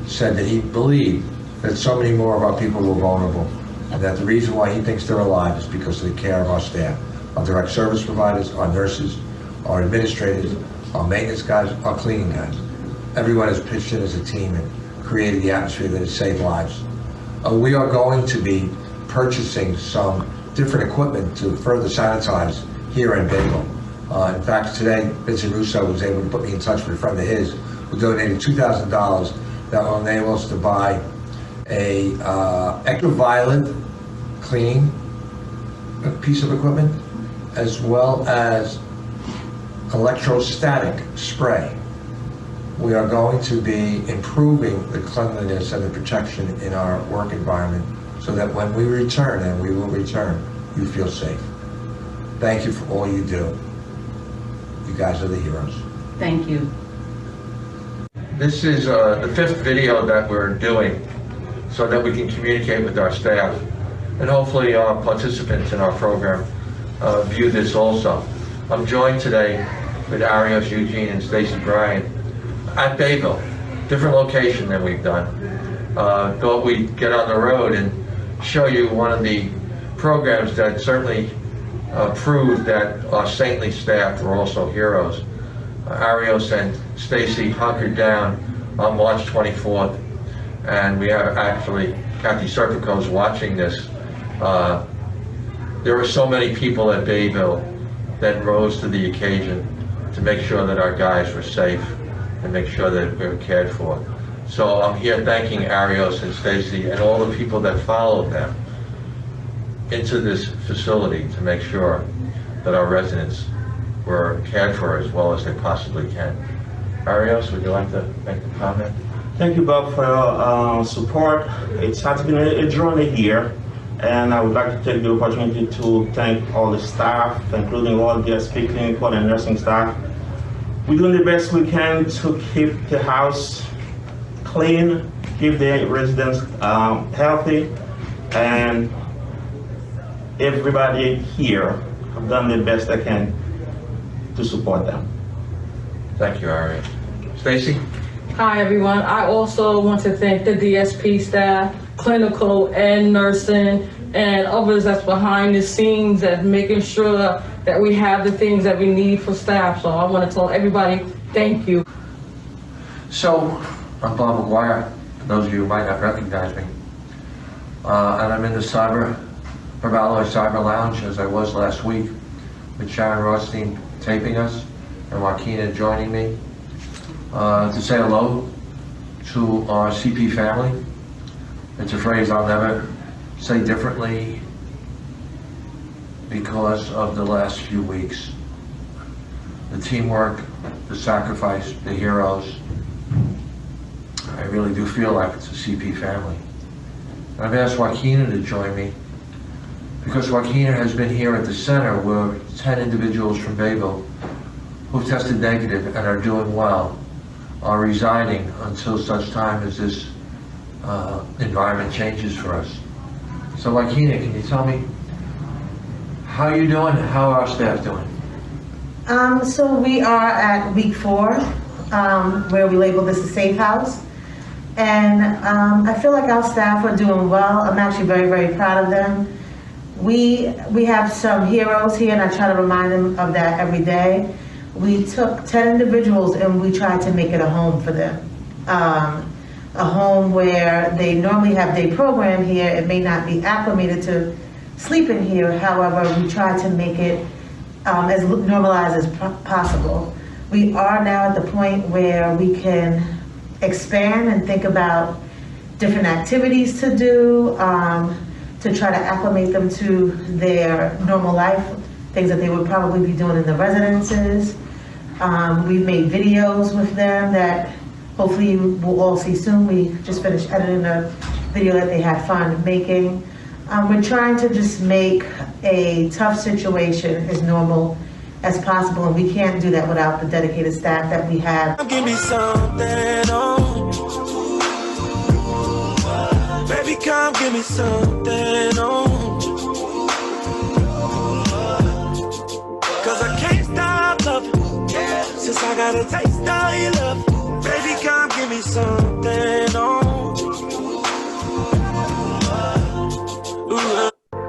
said that he believed that so many more of our people were vulnerable, and that the reason why he thinks they're alive is because of the care of our staff, our direct service providers, our nurses, our administrators, our maintenance guys, our cleaning guys. Everyone has pitched in as a team and created the atmosphere that has saved lives. We are going to be purchasing some different equipment to further sanitize here in Babel. In fact, today, Vincent Russo was able to put me in touch with a friend of his who donated $2,000 that will enable us to buy a ultraviolet cleaning piece of equipment, as well as electrostatic spray. We are going to be improving the cleanliness and the protection in our work environment so that when we return, and we will return, you feel safe. Thank you for all you do. You guys are the heroes. Thank you. This is the 5th video that we're doing so that we can communicate with our staff. And hopefully our participants in our program view this also. I'm joined today with Arios, Eugene, and Stacy Bryant at Bayville, different location than we've done. Thought we'd get on the road and show you one of the programs that certainly proved that our saintly staff were also heroes. Arios and Stacy hunkered down on March 24th, and we have actually, Kathy Serpico's watching this. There were so many people at Bayville that rose to the occasion to make sure that our guys were safe and make sure that we were cared for. So I'm here thanking Arios and Stacy and all the people that followed them into this facility to make sure that our residents were cared for as well as they possibly can. Arios, would you like to make a comment? Thank you, Bob, for your support. It has been a journey here, and I would like to take the opportunity to thank all the staff, including all the DSP clinical and nursing staff. We're doing the best we can to keep the house clean, keep the residents healthy, and everybody here have done the best they can to support them. Thank you, Arios. Stacy? Hi, everyone. I also want to thank the DSP staff, clinical and nursing, and others that's behind the scenes that's making sure that we have the things that we need for staff. So I want to tell everybody, thank you. So, I'm Bob McGuire, for those of you who might not recognize me. And I'm in the Herbalogy Cyber Lounge, as I was last week, with Sharon Rothstein taping us, and Joaquina joining me, to say hello to our CP family. It's a phrase I'll never say differently because of the last few weeks. The teamwork, the sacrifice, the heroes. I really do feel like it's a CP family. And I've asked Joaquina to join me because Joaquina has been here at the center where 10 individuals from Bayville who've tested negative and are doing well are residing until such time as this environment changes for us. So Joaquina, can you tell me how you doing? How are our staff doing? So we are at week 4, where we label this a safe house. And I feel like our staff are doing well. I'm actually very, very proud of them. We have some heroes here, and I try to remind them of that every day. We took 10 individuals and we tried to make it a home for them. A home where they normally have day program here. It may not be acclimated to sleeping here. However, we tried to make it as normalized as possible. We are now at the point where we can expand and think about different activities to do, to try to acclimate them to their normal life, things that they would probably be doing in the residences. We've made videos with them that hopefully you will all see soon. We just finished editing a video that they had fun making. We're trying to just make a tough situation as normal as possible, and we can't do that without the dedicated staff that we have. Give me something, oh. Baby, come give me something, oh. Cause I can't stop loving, since I got a taste of your love. Baby, come give me something, oh.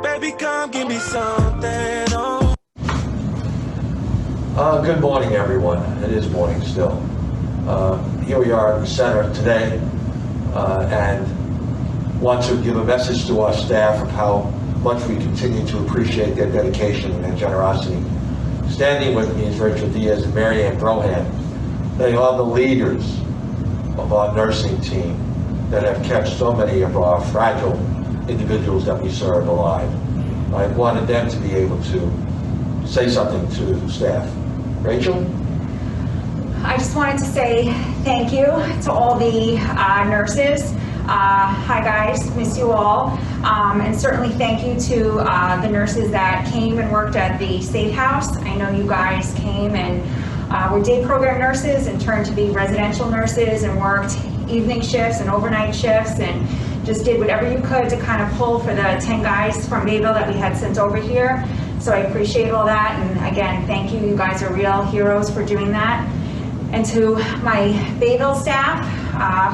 Baby, come give me something, oh. Good morning, everyone. It is morning still. Here we are at the center today, and want to give a message to our staff of how much we continue to appreciate their dedication and their generosity. Standing with me is Rachel Diaz and Mary Ann Brohan. They are the leaders of our nursing team that have kept so many of our fragile individuals that we serve alive. I wanted them to be able to say something to the staff. Rachel? I just wanted to say thank you to all the nurses. Hi guys, miss you all. And certainly thank you to the nurses that came and worked at the Safe House. I know you guys came and were day program nurses and turned to be residential nurses and worked evening shifts and overnight shifts and just did whatever you could to kind of pull for the 10 guys from Bayville that we had sent over here. So I appreciate all that, and again, thank you. You guys are real heroes for doing that. And to my Bayville staff,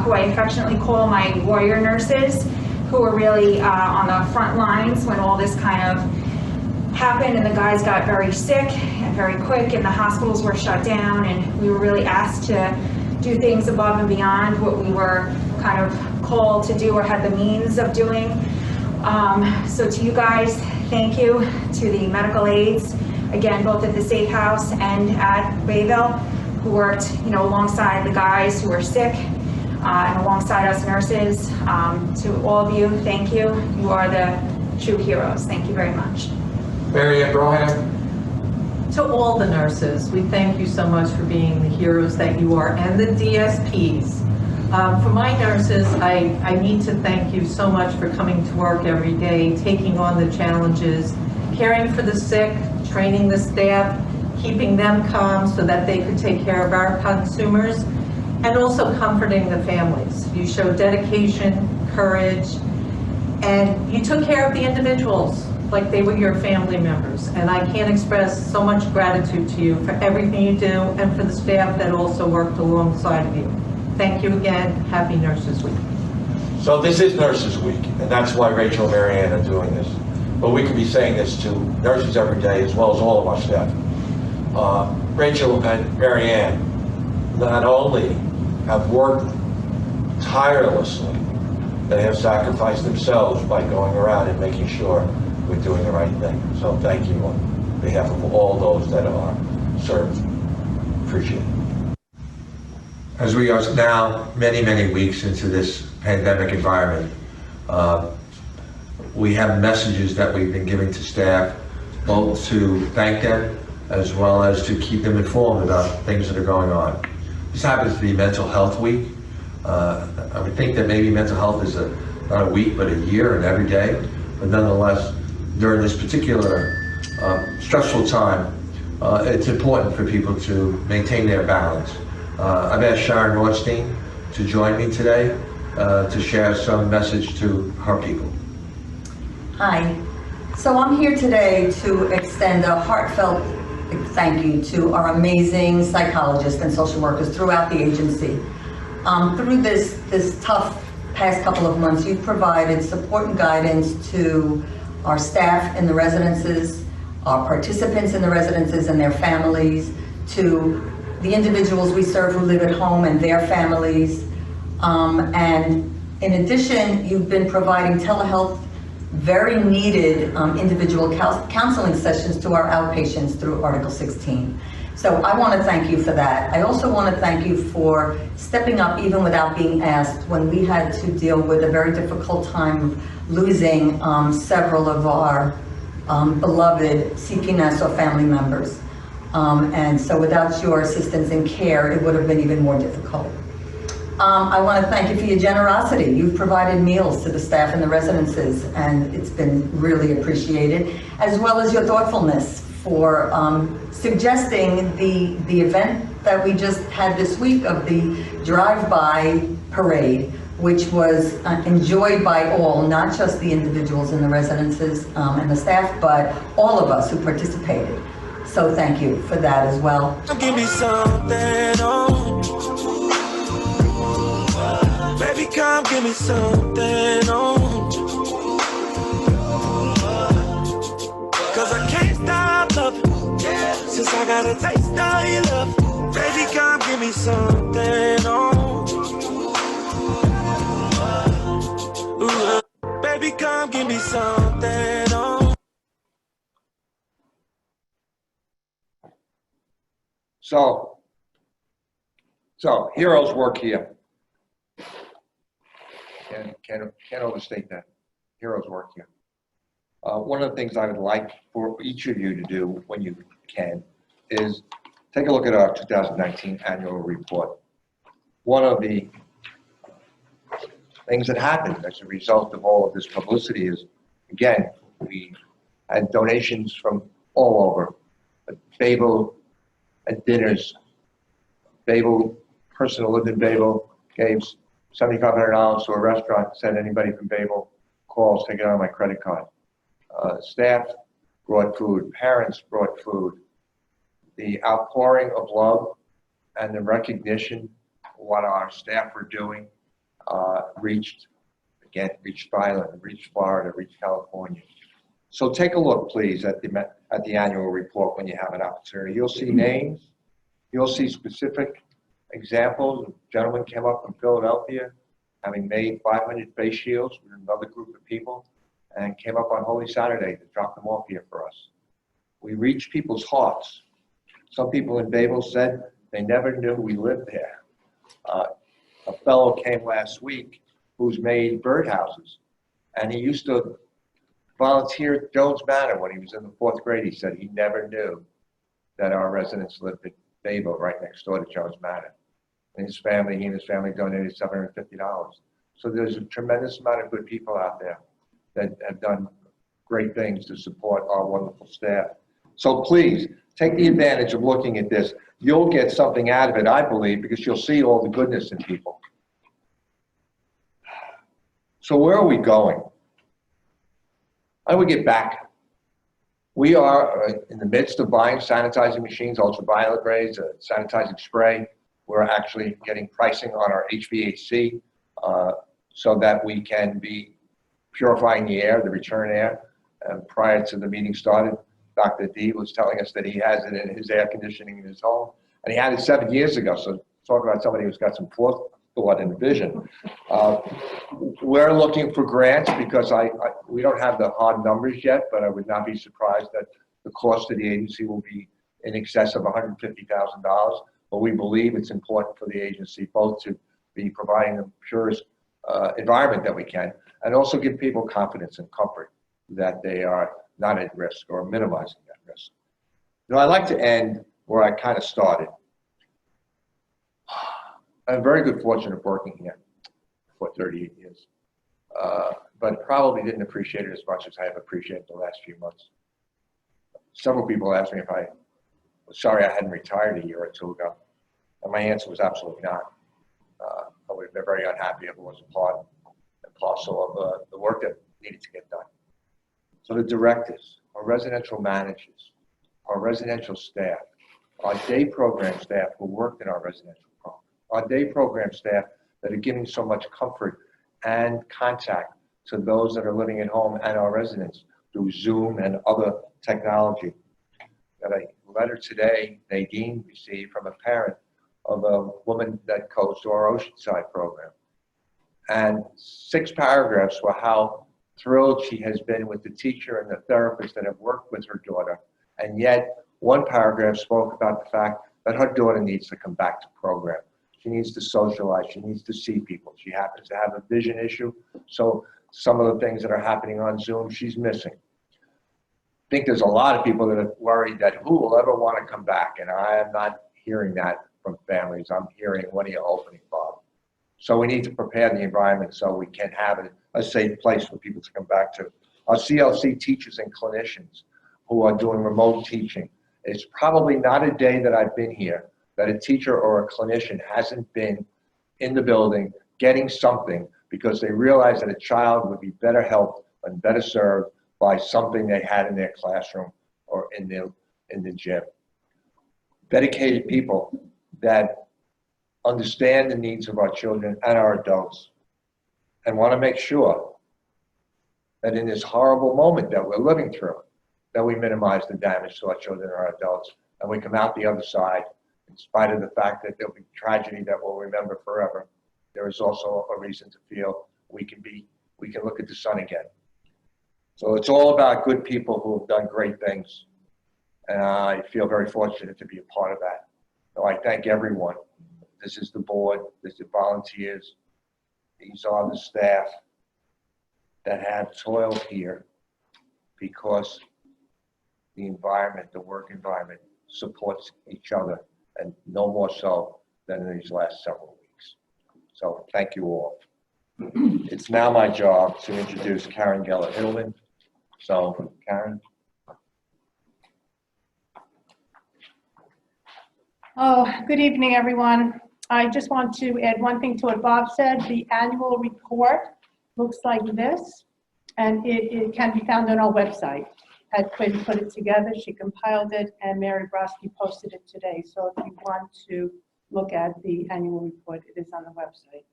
who I affectionately call my warrior nurses, who were really on the front lines when all this kind of happened and the guys got very sick and very quick and the hospitals were shut down and we were really asked to do things above and beyond what we were kind of called to do or had the means of doing. So to you guys, thank you. To the medical aides, again, both at the Safe House and at Bayville, who worked, alongside the guys who were sick and alongside us nurses. To all of you, thank you. You are the true heroes. Thank you very much. Mary Ann Brohan. To all the nurses, we thank you so much for being the heroes that you are, and the DSPs. For my nurses, I need to thank you so much for coming to work every day, taking on the challenges, caring for the sick, training the staff, keeping them calm so that they could take care of our consumers, and also comforting the families. You showed dedication, courage, and you took care of the individuals like they were your family members. And I can't express so much gratitude to you for everything you do and for the staff that also worked alongside of you. Thank you again. Happy Nurses Week. So this is Nurses Week, and that's why Rachel and Mary Ann are doing this. But we could be saying this to nurses every day as well as all of our staff. Rachel and Mary Ann not only have worked tirelessly, they have sacrificed themselves by going around and making sure we're doing the right thing. So thank you on behalf of all those that are served. Appreciate it. As we are now many weeks into this pandemic environment, we have messages that we've been giving to staff, both to thank them as well as to keep them informed about things that are going on. This happens to be Mental Health Week. I would think that maybe mental health is not a week, but a year and every day. But nonetheless, during this particular stressful time, it's important for people to maintain their balance. I've asked Sharon Rothstein to join me today to share some message to her people. Hi. So I'm here today to extend a heartfelt thank you to our amazing psychologists and social workers throughout the agency. Through this tough past couple of months, you've provided support and guidance to our staff in the residences, our participants in the residences and their families, to the individuals we serve who live at home and their families. And in addition, you've been providing telehealth, very needed individual counseling sessions to our outpatients through Article 16. So I want to thank you for that. I also want to thank you for stepping up even without being asked when we had to deal with a very difficult time losing several of our beloved CP Nassau family members. And so without your assistance and care, it would have been even more difficult. I want to thank you for your generosity. You've provided meals to the staff in the residences, and it's been really appreciated, as well as your thoughtfulness for suggesting the event that we just had this week of the drive-by parade, which was enjoyed by all, not just the individuals in the residences and the staff, but all of us who participated. So thank you for that as well. Give me something, baby, come give me something, cause I can't stop loving, since I got a taste of your love. Baby, come give me something, baby, come give me something, So heroes work here. Can't overstate that. Heroes work here. One of the things I would like for each of you to do when you can is take a look at our 2019 annual report. One of the things that happened as a result of all of this publicity is, again, we had donations from all over. Babel at dinners. Babel, person who lived in Babel, gave $7,500 to a restaurant, said anybody from Babel calls, take it out of my credit card. Staff brought food, parents brought food. The outpouring of love and the recognition of what our staff were doing reached Thailand, reached Florida, reached California. So take a look, please, at the annual report when you have an opportunity. You'll see names, you'll see specific examples. A gentleman came up from Philadelphia, having made 500 face shields with another group of people, and came up on Holy Saturday to drop them off here for us. We reach people's hearts. Some people in Babel said they never knew we lived there. A fellow came last week who's made birdhouses, and he used to volunteer at Jones Manor when he was in the 4th grade. He said he never knew that our residents lived at Babel, right next door to Jones Manor. And he and his family donated $750. So there's a tremendous amount of good people out there that have done great things to support our wonderful staff. So please, take the advantage of looking at this. You'll get something out of it, I believe, because you'll see all the goodness in people. So where are we going? How do we get back? We are in the midst of buying sanitizing machines, ultraviolet rays, sanitizing spray. We're actually getting pricing on our HVAC so that we can be purifying the air, the return air. And prior to the meeting started, Dr. D was telling us that he has it in his air conditioning in his home. And he had it 7 years ago. So talk about somebody who's got some forethought and vision. We're looking for grants because we don't have the hard numbers yet, but I would not be surprised that the cost of the agency will be in excess of $150,000. But we believe it's important for the agency both to be providing the purest environment that we can, and also give people confidence and comfort that they are not at risk or minimizing that risk. Now, I'd like to end where I kind of started. I'm very good fortune of working here for 38 years, but probably didn't appreciate it as much as I have appreciated the last few months. Several people asked me if I was sorry I hadn't retired a year or two ago, and my answer was absolutely not. I would have been very unhappy if it wasn't part and parcel of the work that needed to get done. So the directors, our residential managers, our residential staff, our day program staff who worked in our residential program, our day program staff that are giving so much comfort and contact to those that are living at home and our residents through Zoom and other technology. Got a letter today Nadine received from a parent of a woman that goes to our Oceanside program. And 6 paragraphs were how thrilled she has been with the teacher and the therapist that have worked with her daughter. And yet, 1 paragraph spoke about the fact that her daughter needs to come back to program. She needs to socialize. She needs to see people. She happens to have a vision issue. So some of the things that are happening on Zoom, she's missing. I think there's a lot of people that are worried that who will ever want to come back. And I am not hearing that from families. I'm hearing, when are you opening, Bob? So we need to prepare the environment so we can have a safe place for people to come back to. Our CLC teachers and clinicians who are doing remote teaching. It's probably not a day that I've been here that a teacher or a clinician hasn't been in the building getting something because they realize that a child would be better helped and better served by something they had in their classroom or in the gym. Dedicated people that understand the needs of our children and our adults and want to make sure that in this horrible moment that we're living through, that we minimize the damage to our children and our adults, and we come out the other side, in spite of the fact that there'll be tragedy that we'll remember forever. There is also a reason to feel we can look at the sun again. So it's all about good people who have done great things, and I feel very fortunate to be a part of that. So I thank everyone. This is the board, this is the volunteers, these are the staff that have toiled here because the environment, the work environment supports each other, and no more so than in these last several weeks. So thank you all. It's now my job to introduce Karen Geller-Hiddleman. So Karen. Oh, good evening, everyone. I just want to add one thing to what Bob said. The annual report looks like this, and it can be found on our website. had Quinn put it together. She compiled it, and Mary Broski posted it today. So if you want to look at the annual report, it is on the website.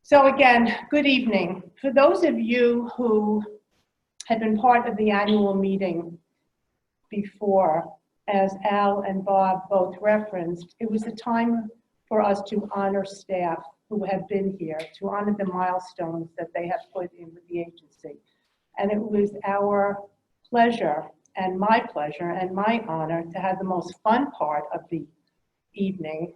So again, good evening. For those of you who had been part of the annual meeting before, as Al and Bob both referenced, it was a time for us to honor staff who have been here, to honor the milestones that they have put in with the agency. And it was our pleasure and my honor to have the most fun part of the evening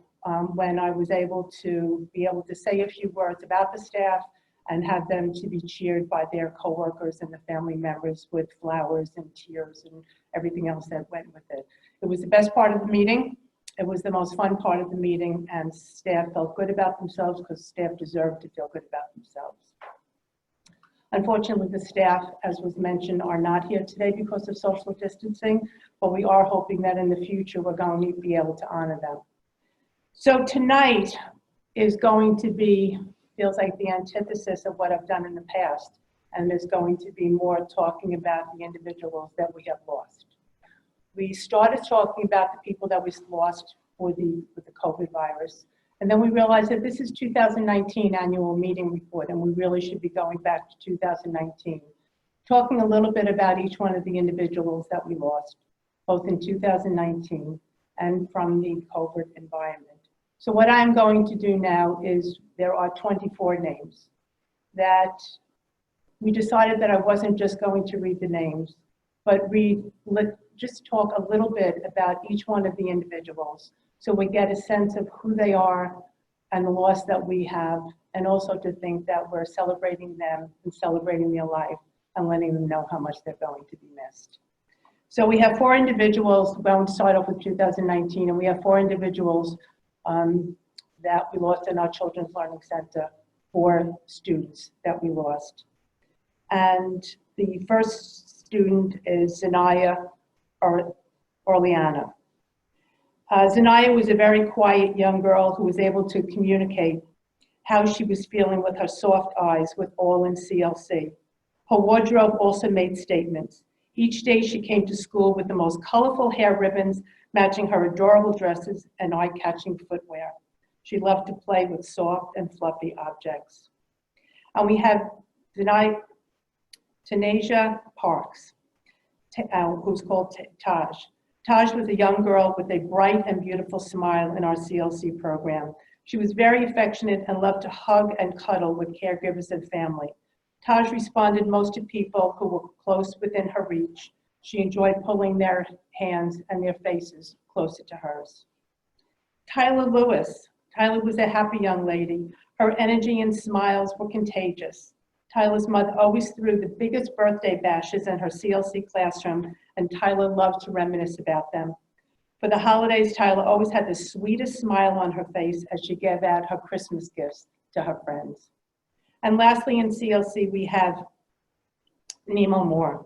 when I was able to say a few words about the staff and have them to be cheered by their coworkers and the family members with flowers and tears and everything else that went with it. It was the best part of the meeting. It was the most fun part of the meeting, and staff felt good about themselves because staff deserve to feel good about themselves. Unfortunately, the staff, as was mentioned, are not here today because of social distancing, but we are hoping that in the future we're going to be able to honor them. So tonight is going to be, feels like the antithesis of what I've done in the past, and there's going to be more talking about the individuals that we have lost. We started talking about the people that we lost with the COVID virus, and then we realized that this is 2019 annual meeting report, and we really should be going back to 2019, talking a little bit about each one of the individuals that we lost, both in 2019 and from the COVID environment. So what I'm going to do now is, there are 24 names that we decided that I wasn't just going to read the names, but just talk a little bit about each one of the individuals so we get a sense of who they are and the loss that we have, and also to think that we're celebrating them and celebrating their life and letting them know how much they're going to be missed. So we have 4 individuals. We're going to start off with 2019, and we have 4 individuals that we lost in our Children's Learning Center, 4 students that we lost. And the first student is Zanaya Orleana. Zanaya was a very quiet young girl who was able to communicate how she was feeling with her soft eyes with all in CLC. Her wardrobe also made statements. Each day she came to school with the most colorful hair ribbons matching her adorable dresses and eye-catching footwear. She loved to play with soft and fluffy objects. And we have Tanasia Parks, who's called Taj. Taj was a young girl with a bright and beautiful smile in our CLC program. She was very affectionate and loved to hug and cuddle with caregivers and family. Taj responded most to people who were close within her reach. She enjoyed pulling their hands and their faces closer to hers. Tyler Lewis. Tyler was a happy young lady. Her energy and smiles were contagious. Tyler's mother always threw the biggest birthday bashes in her CLC classroom, and Tyler loved to reminisce about them. For the holidays, Tyler always had the sweetest smile on her face as she gave out her Christmas gifts to her friends. And lastly, in CLC, we have Nemo Moore.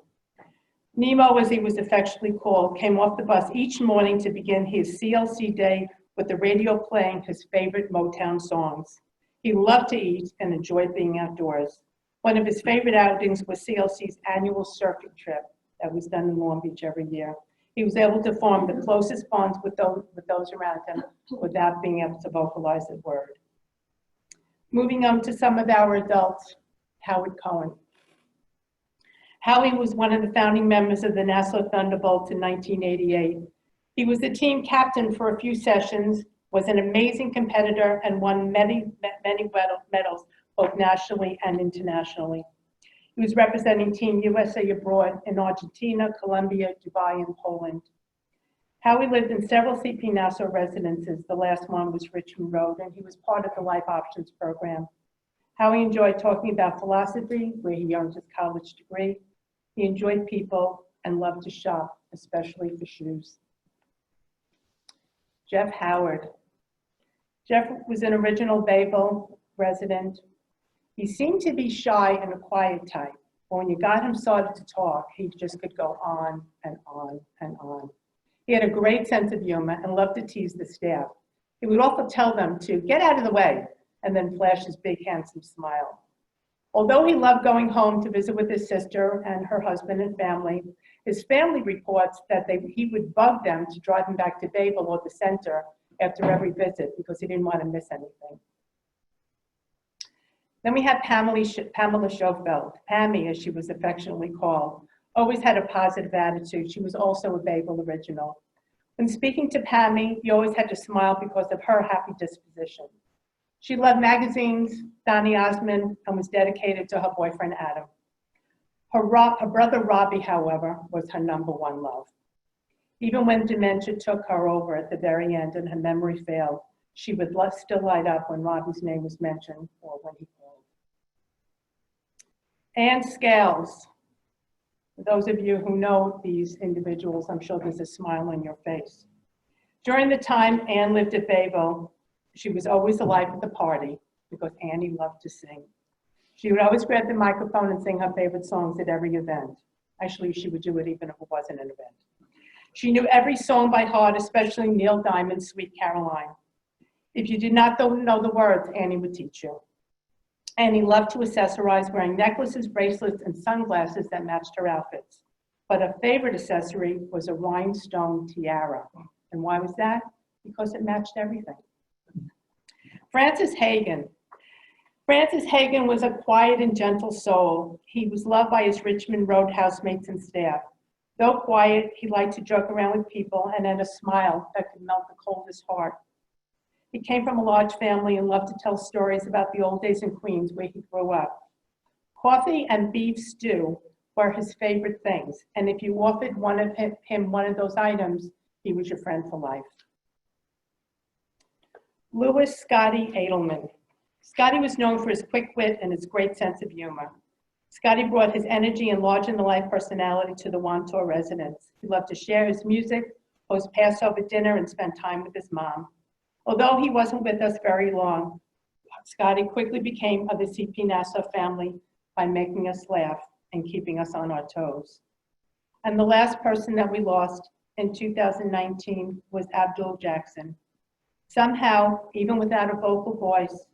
Nemo, as he was affectionately called, came off the bus each morning to begin his CLC day with the radio playing his favorite Motown songs. He loved to eat and enjoyed being outdoors. One of his favorite outings was CLC's annual surfing trip that was done in Long Beach every year. He was able to form the closest bonds with those around him without being able to vocalize a word. Moving on to some of our adults, Howard Cohen. Howie was one of the founding members of the Nassau Thunderbolts in 1988. He was the team captain for a few sessions, was an amazing competitor, and won many medals, both nationally and internationally. He was representing Team USA abroad in Argentina, Colombia, Dubai, and Poland. Howie lived in several CP Nassau residences. The last one was Richmond Road, and he was part of the Life Options program. Howie enjoyed talking about philosophy, where he earned his college degree. He enjoyed people and loved to shop, especially for shoes. Jeff Howard. Jeff was an original Bayville resident. He seemed to be shy and a quiet type, but when you got him started to talk, he just could go on and on and on. He had a great sense of humor and loved to tease the staff. He would often tell them to get out of the way and then flash his big, handsome smile. Although he loved going home to visit with his sister and her husband and family, His family reports that he would bug them to drive him back to Babel or the center after every visit because he didn't want to miss anything. Then we have Pamela Schofeld. Pammy, as she was affectionately called, always had a positive attitude. She was also a Babel original. When speaking to Pammy, you always had to smile because of her happy disposition. She loved magazines, Donny Osmond, and was dedicated to her boyfriend, Adam. Her brother, Robbie, however, was her #1 love. Even when dementia took her over at the very end and her memory failed, she would still light up when Robbie's name was mentioned or when he called. Ann Scales. For those of you who know these individuals, I'm sure there's a smile on your face. During the time Ann lived at Babel, she was always the life of the party because Annie loved to sing. She would always grab the microphone and sing her favorite songs at every event. Actually, she would do it even if it wasn't an event. She knew every song by heart, especially Neil Diamond's Sweet Caroline. If you did not know the words, Annie would teach you. Annie loved to accessorize, wearing necklaces, bracelets, and sunglasses that matched her outfits. But her favorite accessory was a rhinestone tiara. And why was that? Because it matched everything. Francis Hagen. Francis Hagen was a quiet and gentle soul. He was loved by his Richmond Road housemates and staff. Though quiet, he liked to joke around with people and had a smile that could melt the coldest heart. He came from a large family and loved to tell stories about the old days in Queens where he grew up. Coffee and beef stew were his favorite things, and if you offered him one of those items, he was your friend for life. Louis Scotty Edelman. Scotty was known for his quick wit and his great sense of humor. Scotty brought his energy and larger-than-life personality to the Wantor residence. He loved to share his music, host Passover dinner, and spend time with his mom. Although he wasn't with us very long, Scotty quickly became of the CP Nassau family by making us laugh and keeping us on our toes. And the last person that we lost in 2019 was Abdul Jackson. Somehow, even without a vocal voice,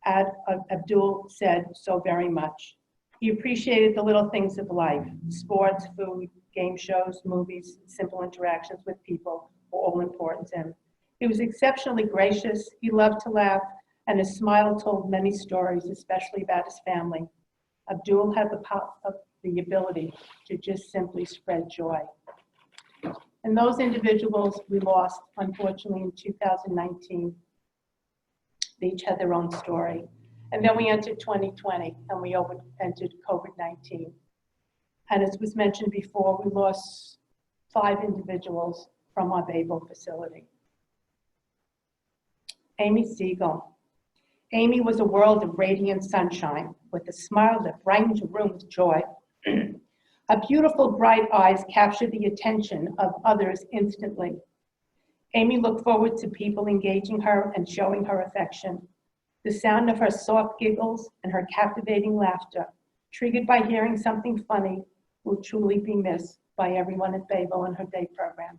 Abdul said so very much. He appreciated the little things of life: sports, food, game shows, movies, simple interactions with people were all important to him. He was exceptionally gracious, he loved to laugh, and his smile told many stories, especially about his family. Abdul had the ability to just simply spread joy. And those individuals we lost, unfortunately, in 2019, they each had their own story. And then we entered 2020, and we entered COVID-19. And as was mentioned before, we lost 5 individuals from our Babel facility. Amy Siegel. Amy was a world of radiant sunshine with a smile that brightened the room with joy. Her beautiful, bright eyes captured the attention of others instantly. Amy looked forward to people engaging her and showing her affection. The sound of her soft giggles and her captivating laughter, triggered by hearing something funny, will truly be missed by everyone at Babel and her day program.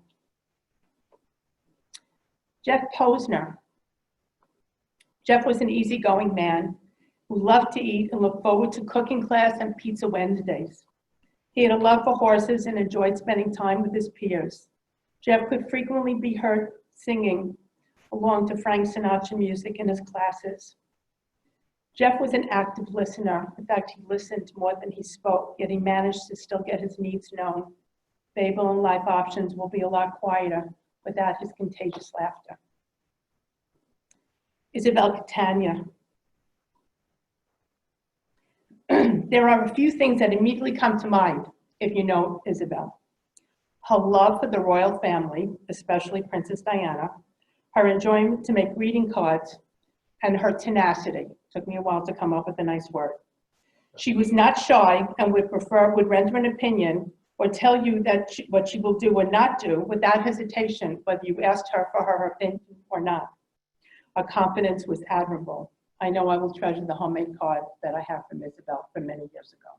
Jeff Posner. Jeff was an easygoing man who loved to eat and looked forward to cooking class and pizza Wednesdays. He had a love for horses and enjoyed spending time with his peers. Jeff could frequently be heard singing along to Frank Sinatra music in his classes. Jeff was an active listener. In fact, he listened more than he spoke, yet he managed to still get his needs known. Babel and Life Options will be a lot quieter without his contagious laughter. Isabel Catania. There are a few things that immediately come to mind if you know Isabel. Her love for the royal family, especially Princess Diana, her enjoyment to make greeting cards, and her tenacity. Took me a while to come up with a nice word. She was not shy and would render an opinion or tell you that what she will do or not do without hesitation, whether you asked her for her opinion or not. Her confidence was admirable. I know I will treasure the homemade card that I have from Isabel from many years ago.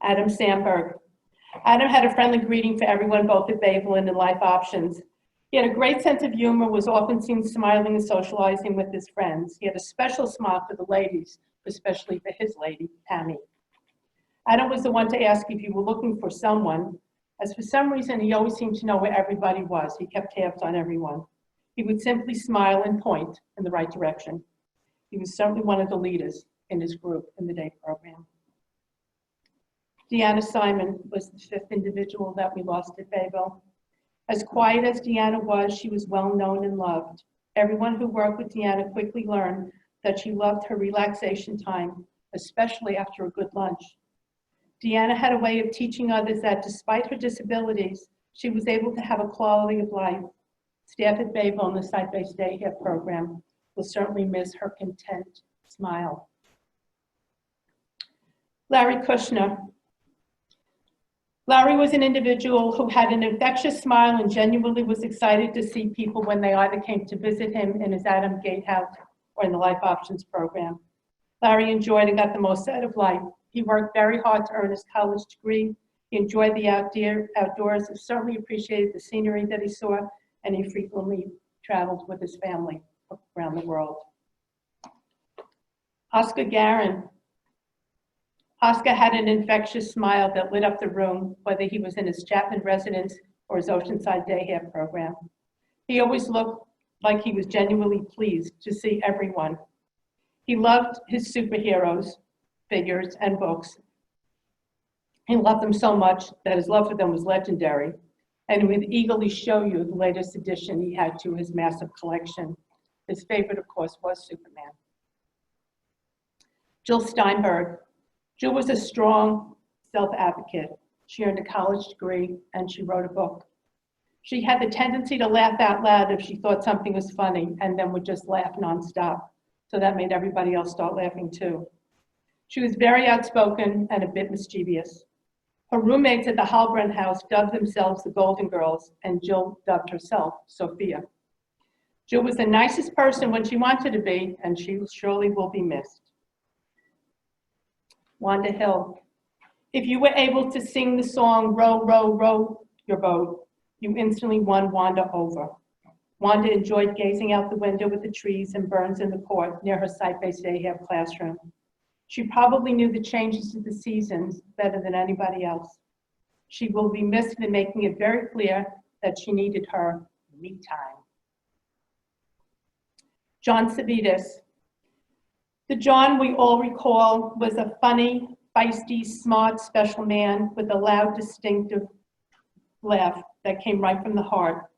Adam Sandberg. Adam had a friendly greeting for everyone, both at Babel and in Life Options. He had a great sense of humor, was often seen smiling and socializing with his friends. He had a special smile for the ladies, especially for his lady, Tammy. Adam was the one to ask if you were looking for someone, as for some reason he always seemed to know where everybody was. He kept tabs on everyone. He would simply smile and point in the right direction. He was certainly one of the leaders in his group in the day program. Deanna Simon was the fifth individual that we lost at Bayville. As quiet as Deanna was, she was well known and loved. Everyone who worked with Deanna quickly learned that she loved her relaxation time, especially after a good lunch. Deanna had a way of teaching others that despite her disabilities, she was able to have a quality of life. Staff at Bayville in the site-based day care program will certainly miss her content smile. Larry Kushner. Larry was an individual who had an infectious smile and genuinely was excited to see people when they either came to visit him in his Adam Gatehouse or in the Life Options program. Larry enjoyed and got the most out of life. He worked very hard to earn his college degree. He enjoyed the outdoors and certainly appreciated the scenery that he saw, and he frequently traveled with his family around the world. Oscar Garin. Oscar had an infectious smile that lit up the room, whether he was in his Chapman residence or his Oceanside day care program. He always looked like he was genuinely pleased to see everyone. He loved his superheroes, figures, and books. He loved them so much that his love for them was legendary, and he would eagerly show you the latest addition he had to his massive collection. His favorite, of course, was Superman. Jill Steinberg. Jill was a strong self-advocate. She earned a college degree and she wrote a book. She had the tendency to laugh out loud if she thought something was funny and then would just laugh nonstop. So that made everybody else start laughing too. She was very outspoken and a bit mischievous. Her roommates at the Halbrand house dubbed themselves the Golden Girls, and Jill dubbed herself Sophia. Jill was the nicest person when she wanted to be, and she surely will be missed. Wanda Hill. If you were able to sing the song, Row, Row, Row Your Boat, you instantly won Wanda over. Wanda enjoyed gazing out the window at the trees and burns in the court near her site-based day care classroom. She probably knew the changes to the seasons better than anybody else. She will be missed in making it very clear that she needed her me time. John Savitas. The John we all recall was a funny, feisty, smart, special man with a loud, distinctive laugh that came right from the heart.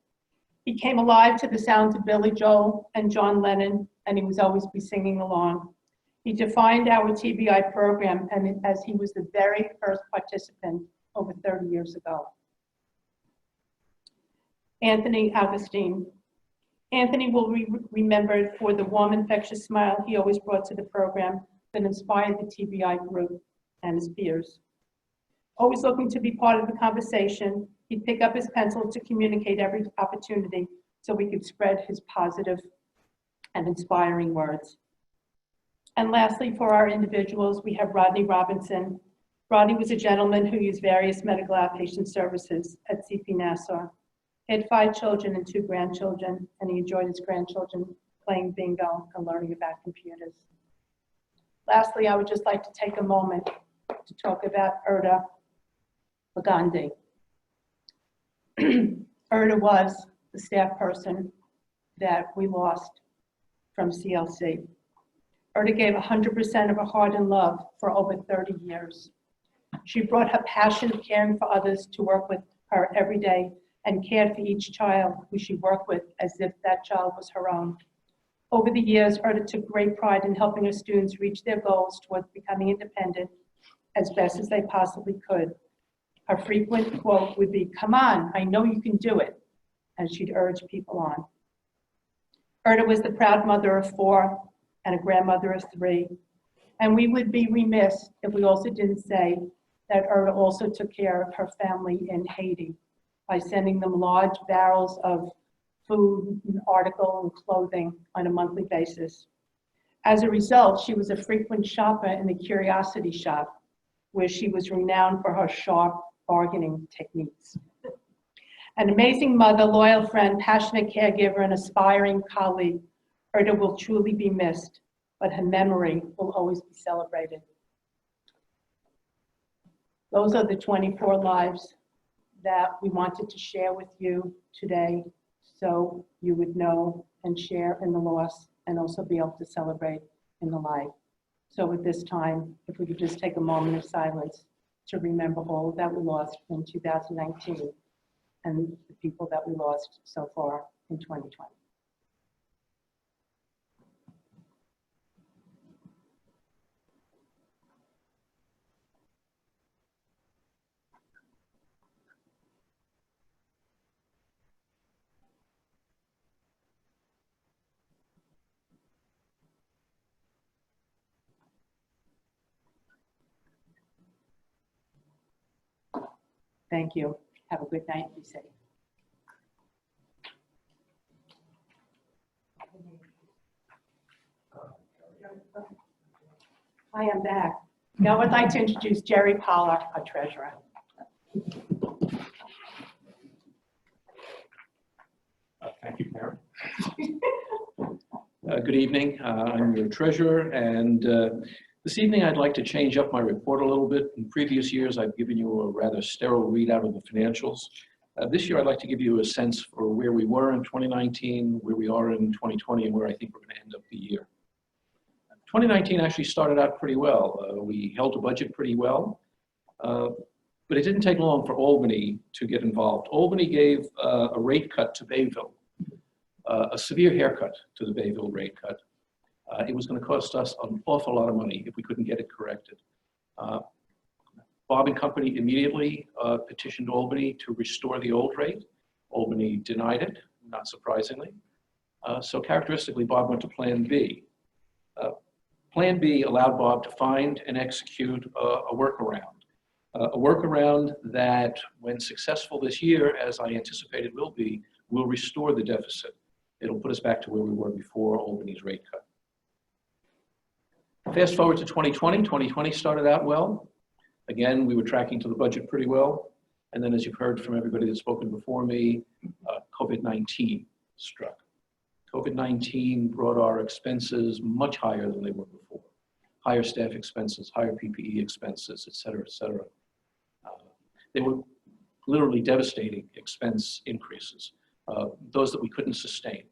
He came alive to the sounds of Billy Joel and John Lennon, and he was always be singing along. He defined our TBI program, and as he was the very first participant over 30 years ago. Anthony Augustine. Anthony will be remembered for the warm, infectious smile he always brought to the program that inspired the TBI group and his peers. Always looking to be part of the conversation, he'd pick up his pencil to communicate every opportunity so we could spread his positive and inspiring words. And lastly, for our individuals, we have Rodney Robinson. Rodney was a gentleman who used various medical outpatient services at CP Nassau. He had 5 children and 2 grandchildren, and he enjoyed his grandchildren playing bingo and learning about computers. Lastly, I would just like to take a moment to talk about Erda Lagandi. Erda was the staff person that we lost from CLC. Erda gave 100% of her heart and love for over 30 years. She brought her passion of caring for others to work with her every day and cared for each child who she worked with as if that child was her own. Over the years, Erda took great pride in helping her students reach their goals towards becoming independent as best as they possibly could. Her frequent quote would be, "Come on, I know you can do it," and she'd urge people on. Erda was the proud mother of 4 and a grandmother of 3, and we would be remiss if we also didn't say that Erda also took care of her family in Haiti by sending them large barrels of food, and article, and clothing on a monthly basis. As a result, she was a frequent shopper in the Curiosity Shop, where she was renowned for her sharp bargaining techniques. An amazing mother, loyal friend, passionate caregiver, and aspiring colleague, Erda will truly be missed, but her memory will always be celebrated. Those are the 24 lives that we wanted to share with you today, so you would know and share in the loss and also be able to celebrate in the life. So at this time, if we could just take a moment of silence to remember all that we lost in 2019 and the people that we lost so far in 2020. Thank you. Have a good night. Be safe. Hi, I'm back. Now I'd like to introduce Jerry Pollack, our treasurer. Thank you, Karen. Good evening. I'm your treasurer, and this evening I'd like to change up my report a little bit. In previous years, I've given you a rather sterile readout of the financials. This year, I'd like to give you a sense for where we were in 2019, where we are in 2020, and where I think we're going to end up the year. 2019 actually started out pretty well. We held a budget pretty well, but it didn't take long for Albany to get involved. Albany gave a rate cut to Bayville, a severe haircut to the Bayville rate cut. It was going to cost us an awful lot of money if we couldn't get it corrected. Bob and company immediately petitioned Albany to restore the old rate. Albany denied it, not surprisingly. So characteristically, Bob went to Plan B. Plan B allowed Bob to find and execute a workaround that, when successful this year, as I anticipated will be, will restore the deficit. It'll put us back to where we were before Albany's rate cut. Fast forward to 2020. 2020 started out well. Again, we were tracking to the budget pretty well. And then, as you've heard from everybody that's spoken before me, COVID-19 struck. COVID-19 brought our expenses much higher than they were before. Higher staff expenses, higher PPE expenses, et cetera, et cetera. They were literally devastating expense increases, those that we couldn't sustain.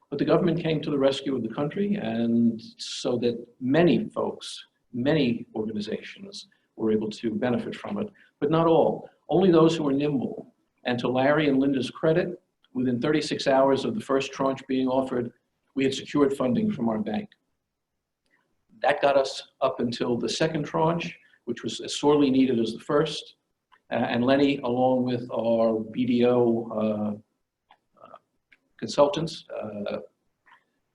But the government came to the rescue of the country, and so that many folks, many organizations were able to benefit from it, but not all. Only those who were nimble. And to Larry and Linda's credit, within 36 hours of the first tranche being offered, we had secured funding from our bank. That got us up until the second tranche, which was as sorely needed as the first. And Lenny, along with our BDO consultants,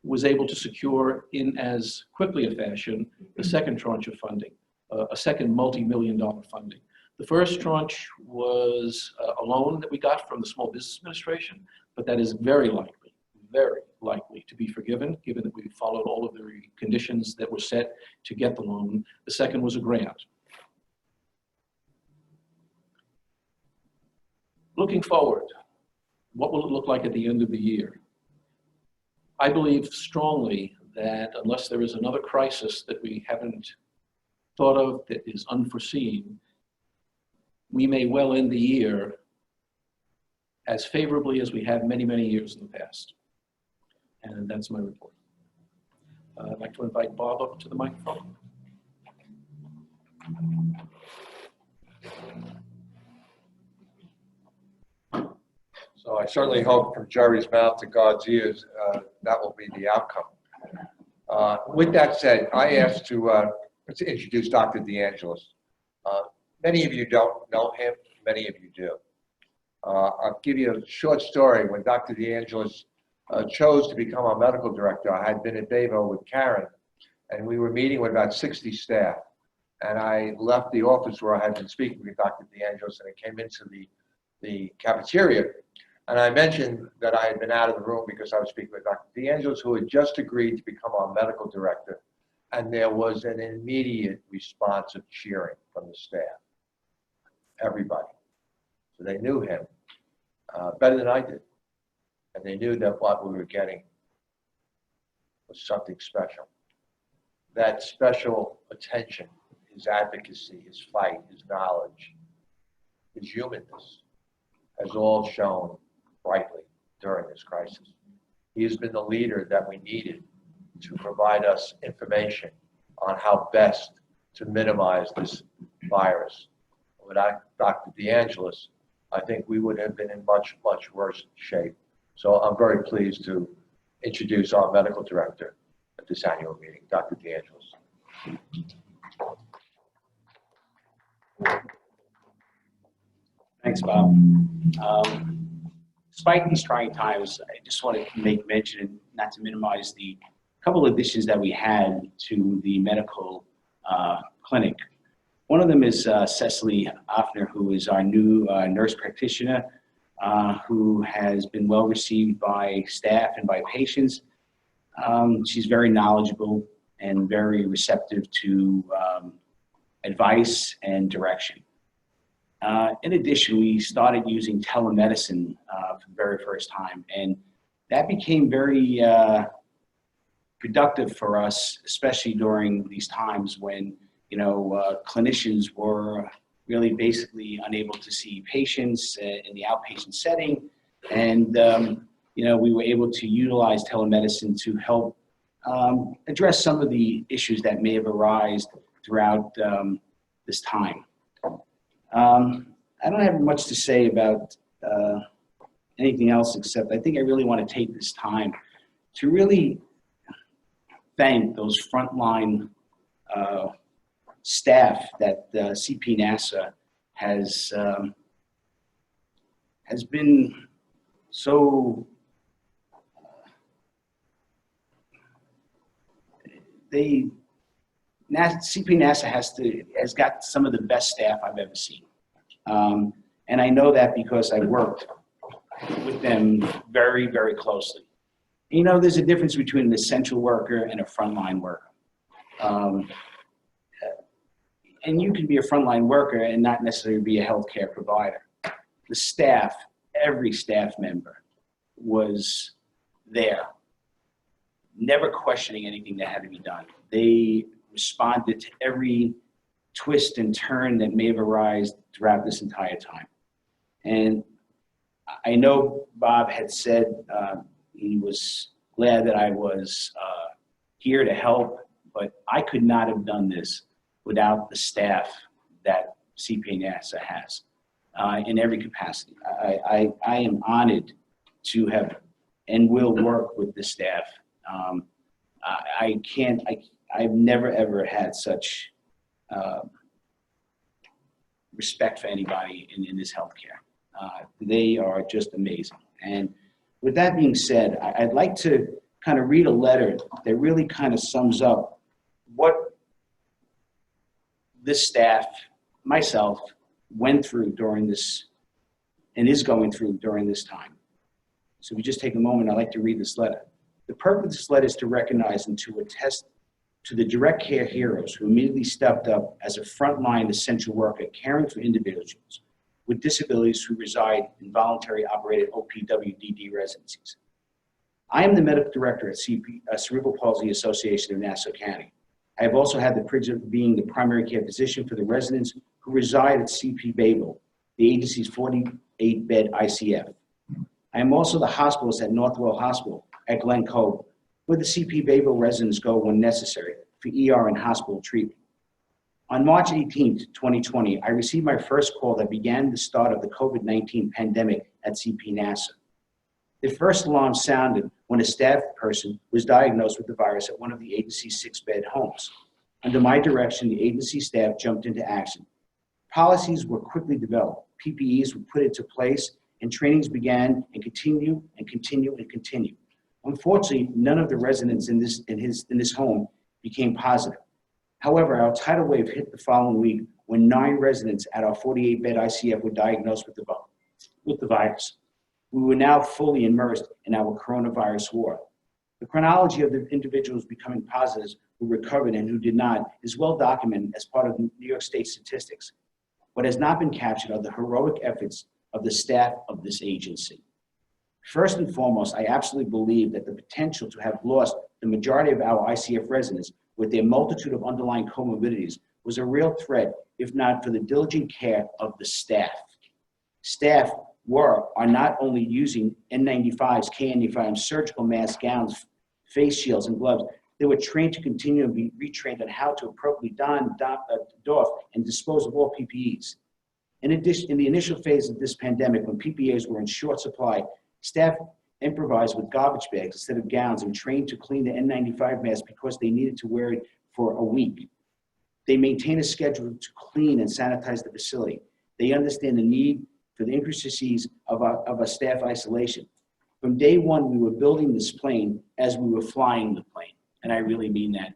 was able to secure in as quickly a fashion the second tranche of funding, a second multi-million-dollar funding. The first tranche was a loan that we got from the Small Business Administration, but that is very likely to be forgiven, given that we followed all of the conditions that were set to get the loan. The second was a grant. Looking forward, what will it look like at the end of the year? I believe strongly that unless there is another crisis that we haven't thought of, that is unforeseen, we may well end the year as favorably as we have many, many years in the past. And that's my report. I'd like to invite Bob up to the microphone. So I certainly hope from Jerry's mouth to God's ears, that will be the outcome. With that said, I asked to introduce Dr. DeAngelis. Many of you don't know him, many of you do. I'll give you a short story. When Dr. DeAngelis chose to become our medical director, I had been at Bayville with Karen, and we were meeting with about 60 staff. And I left the office where I had been speaking with Dr. DeAngelis, and I came into the cafeteria. And I mentioned that I had been out of the room because I was speaking with Dr. DeAngelis, who had just agreed to become our medical director. And there was an immediate response of cheering from the staff, everybody. So they knew him better than I did. And they knew that what we were getting was something special. That special attention his advocacy, his fight, his knowledge, his humanness has all shown brightly during this crisis. He has been the leader that we needed to provide us information on how best to minimize this virus. Without Dr. DeAngelis, I think we would have been in much, much worse shape. So I'm very pleased to introduce our medical director at this annual meeting, Dr. DeAngelis. Thanks, Bob. Despite these trying times, I just want to make mention, not to minimize the couple of additions that we had to the medical clinic. One of them is Cecily Offner, who is our new nurse practitioner, who has been well received by staff and by patients. She's very knowledgeable and very receptive to advice and direction. In addition, we started using telemedicine for the very first time, and that became very productive for us, especially during these times when, clinicians were really basically unable to see patients in the outpatient setting. And, we were able to utilize telemedicine to help address some of the issues that may have arisen throughout this time. I don't have much to say about anything else, except I think I really want to take this time to really thank those frontline staff that CP NASA has been so CP NASA has got some of the best staff I've ever seen. And I know that because I worked with them very, very closely. There's a difference between an essential worker and a frontline worker. And you can be a frontline worker and not necessarily be a healthcare provider. The staff, every staff member was there, never questioning anything that had to be done. They responded to every twist and turn that may have arisen throughout this entire time. And I know Bob had said he was glad that I was here to help, but I could not have done this without the staff that CP NASA has in every capacity. I am honored to have and will work with the staff. I've never ever had such respect for anybody in this healthcare. They are just amazing. And with that being said, I'd like to kind of read a letter that really kind of sums up what this staff, myself, went through during this and is going through during this time. So if we just take a moment, I'd like to read this letter. The purpose of this letter is to recognize and to attest to the direct care heroes who immediately stepped up as a frontline essential worker caring for individuals with disabilities who reside in voluntary operated OPWDD residencies. I am the medical director at Cerebral Palsy Association of Nassau County. I have also had the privilege of being the primary care physician for the residents who reside at CP Babel, the agency's 48-bed ICF. I am also the hospitalist at Northwell Hospital at Glen Cove, where the CP Babel residents go when necessary for ER and hospital treatment. On March 18, 2020, I received my first call that began the start of the COVID-19 pandemic at CP NASA. The first alarm sounded when a staff person was diagnosed with the virus at one of the agency's 6-bed homes. Under my direction, the agency staff jumped into action. Policies were quickly developed, PPEs were put into place, and trainings began and continue and continue and continue. Unfortunately, none of the residents in this home became positive. However, our tidal wave hit the following week when 9 residents at our 48-bed ICF were diagnosed with the virus. We were now fully immersed in our coronavirus war. The chronology of the individuals becoming positive who recovered and who did not is well documented as part of New York State statistics. What has not been captured are the heroic efforts of the staff of this agency. First and foremost, I absolutely believe that the potential to have lost the majority of our ICF residents with their multitude of underlying comorbidities was a real threat if not for the diligent care of the staff. Staff are not only using N95s, KN95s, surgical masks, gowns, face shields, and gloves. They were trained to continue and be retrained on how to appropriately doff, and dispose of all PPEs. In addition, in the initial phase of this pandemic, when PPEs were in short supply, staff improvised with garbage bags instead of gowns and trained to clean the N95 mask because they needed to wear it for a week. They maintain a schedule to clean and sanitize the facility. They understand the need for the intricacies of a staff isolation. From day one, we were building this plane as we were flying the plane. And I really mean that.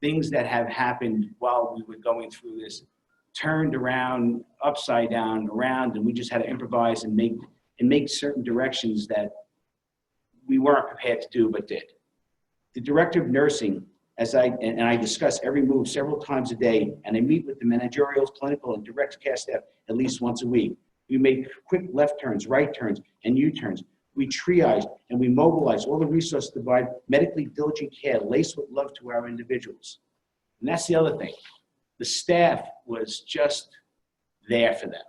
Things that have happened while we were going through this turned around, upside down, around, and we just had to improvise and make certain directions that we weren't prepared to do, but did. The director of nursing, I discuss every move several times a day, and I meet with the managerial, clinical, and direct care staff at least once a week. We make quick left turns, right turns, and U-turns. We triage and we mobilize all the resources to provide medically diligent care laced with love to our individuals. And that's the other thing. The staff was just there for them.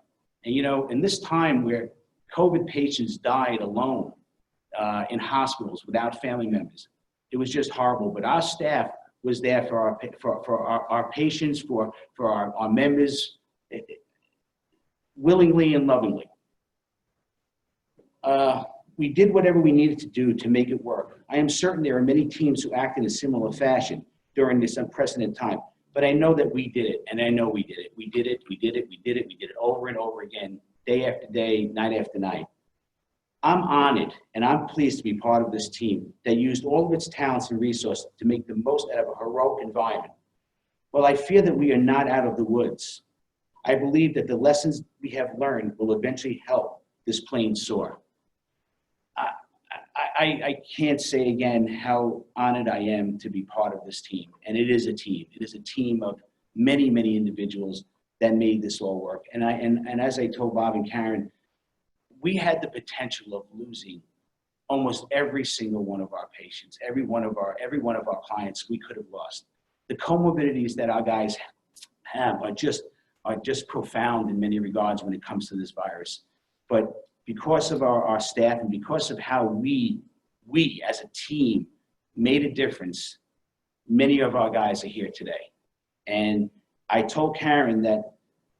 And you know, in this time where COVID patients died alone in hospitals without family members, it was just horrible. But our staff was there for our patients, for our members, willingly and lovingly. We did whatever we needed to do to make it work. I am certain there are many teams who acted in a similar fashion during this unprecedented time, but I know that we did it, and I know we did it. We did it, we did it, we did it, we did it over and over again, day after day, night after night. I'm honored and I'm pleased to be part of this team that used all of its talents and resources to make the most out of a heroic environment. While I fear that we are not out of the woods, I believe that the lessons we have learned will eventually help this plane soar. I can't say again how honored I am to be part of this team. And it is a team. It is a team of many, many individuals that made this all work. And as I told Bob and Karen, we had the potential of losing almost every single one of our patients, every one of our clients we could have lost. The comorbidities that our guys have are just profound in many regards when it comes to this virus. But because of our staff and because of how we as a team made a difference, many of our guys are here today. And I told Karen that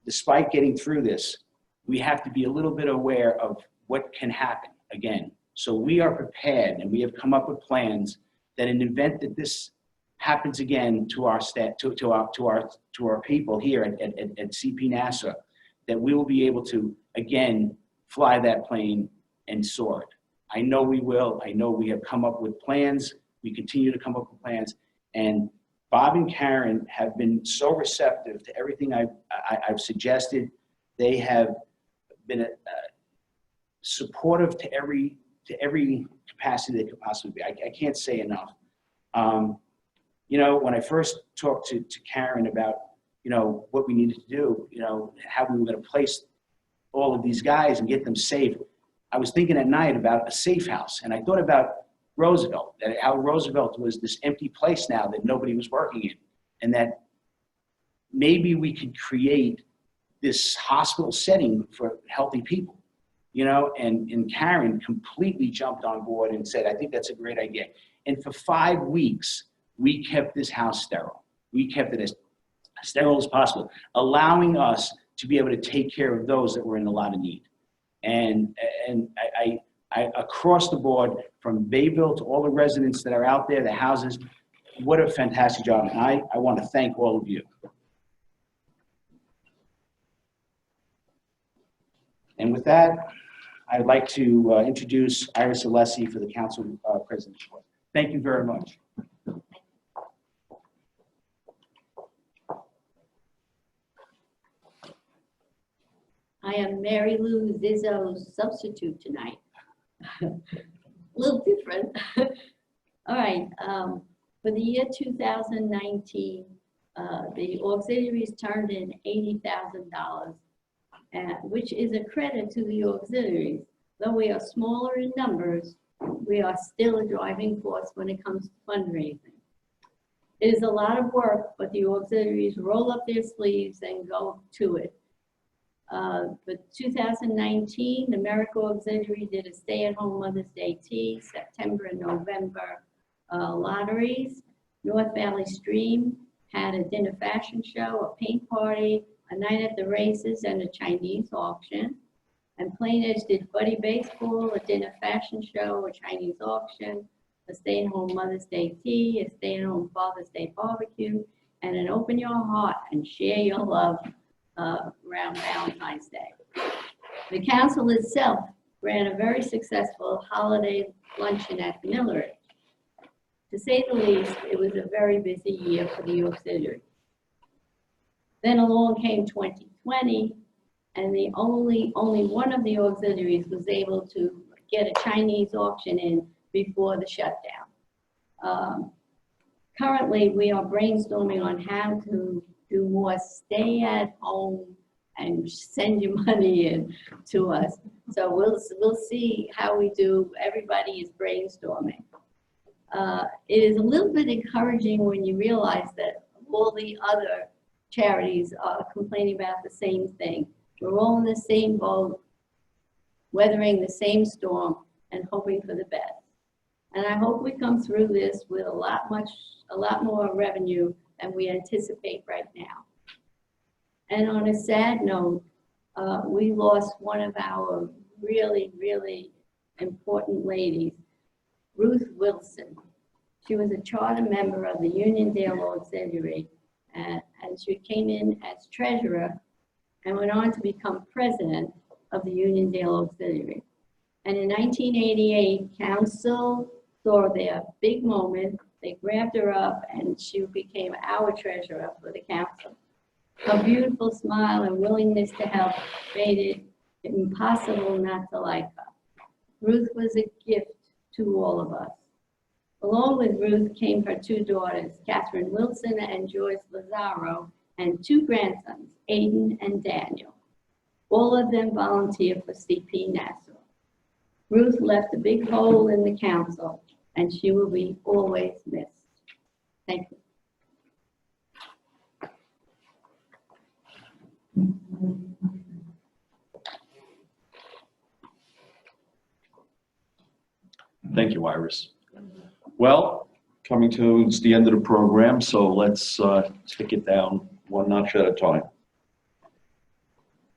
despite getting through this, we have to be a little bit aware of what can happen again. So we are prepared and we have come up with plans that in the event that this happens again to our staff, to our people here at CP Nassau, that we will be able to again fly that plane and soar it. I know we will. I know we have come up with plans. We continue to come up with plans. And Bob and Karen have been so receptive to everything I've suggested. They have been supportive to every capacity they could possibly be. I can't say enough. You know, when I first talked to Karen about, you know, what we needed to do, you know, how we were going to place all of these guys and get them safe, I was thinking at night about a safe house. And I thought about Roosevelt, that how Roosevelt was this empty place now that nobody was working in. And that maybe we could create this hospital setting for healthy people, you know, and Karen completely jumped on board and said, I think that's a great idea. And for 5 weeks, we kept this house sterile. We kept it as sterile as possible, allowing us to be able to take care of those that were in a lot of need. And I across the board, from Bayville to all the residents that are out there, the houses, what a fantastic job. And I want to thank all of you. And with that, I'd like to introduce Iris Alessi for the Council President's Report. Thank you very much. I am Mary Lou Zizzo's substitute tonight. A little different. All right, for the year 2019, the auxiliaries turned in $80,000, which is a credit to the auxiliaries. Though we are smaller in numbers, we are still a driving force when it comes to fundraising. It is a lot of work, but the auxiliaries roll up their sleeves and go to it. For 2019, the Miracle Auxiliary did a stay-at-home Mother's Day tea, September and November lotteries. North Valley Stream had a dinner fashion show, a paint party, a night at the races, and a Chinese auction. And Plain Edge did buddy baseball, a dinner fashion show, a Chinese auction, a stay-at-home Mother's Day tea, a stay-at-home Father's Day barbecue, and an open your heart and share your love around Valentine's Day. The council itself ran a very successful holiday luncheon at Millard. To say the least, it was a very busy year for the auxiliary. Then along came 2020, and the only one of the auxiliaries was able to get a Chinese auction in before the shutdown. Currently, we are brainstorming on how to do more stay at home and send your money in to us. So we'll see how we do. Everybody is brainstorming. It is a little bit encouraging when you realize that all the other charities are complaining about the same thing. We're all in the same boat, weathering the same storm and hoping for the best. And I hope we come through this with a lot more revenue than we anticipate right now. And on a sad note, we lost one of our really, really important ladies, Ruth Wilson. She was a charter member of the Uniondale Auxiliary, and she came in as treasurer and went on to become president of the Uniondale Auxiliary. And in 1988, council saw their big moment. They grabbed her up and she became our treasurer for the council. Her beautiful smile and willingness to help made it impossible not to like her. Ruth was a gift to all of us. Along with Ruth came her two daughters, Catherine Wilson and Joyce Lazaro, and two grandsons, Aiden and Daniel. All of them volunteer for CP Nassau. Ruth left a big hole in the council, and she will be always missed. Thank you. Thank you, Iris. Well, coming towards the end of the program, so let's take it down one notch at a time.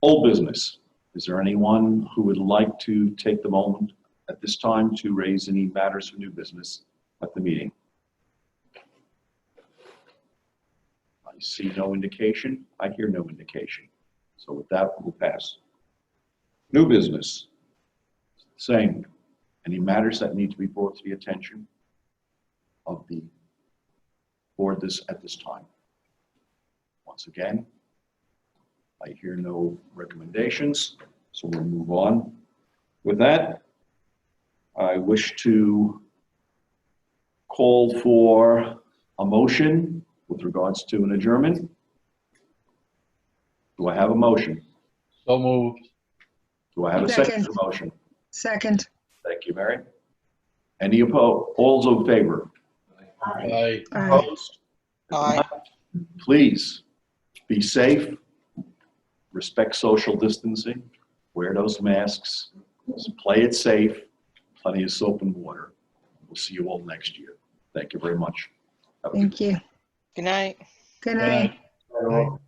Old business. Is there anyone who would like to take the moment at this time to raise any matters for new business at the meeting? I see no indication. I hear no indication. So with that, we'll pass. New business. Same. Any matters that need to be brought to the attention of the board at this time? Once again, I hear no recommendations, so we'll move on. With that, I wish to call for a motion with regards to an adjournment. Do I have a motion? So moved. Do I have a second to the motion? Second. Thank you, Mary. Any opposed? All's in favor? Aye. Opposed? Aye. Please be safe, respect social distancing, wear those masks, play it safe, plenty of soap and water. We'll see you all next year. Thank you very much. Thank you. Good night. Good night. Good night.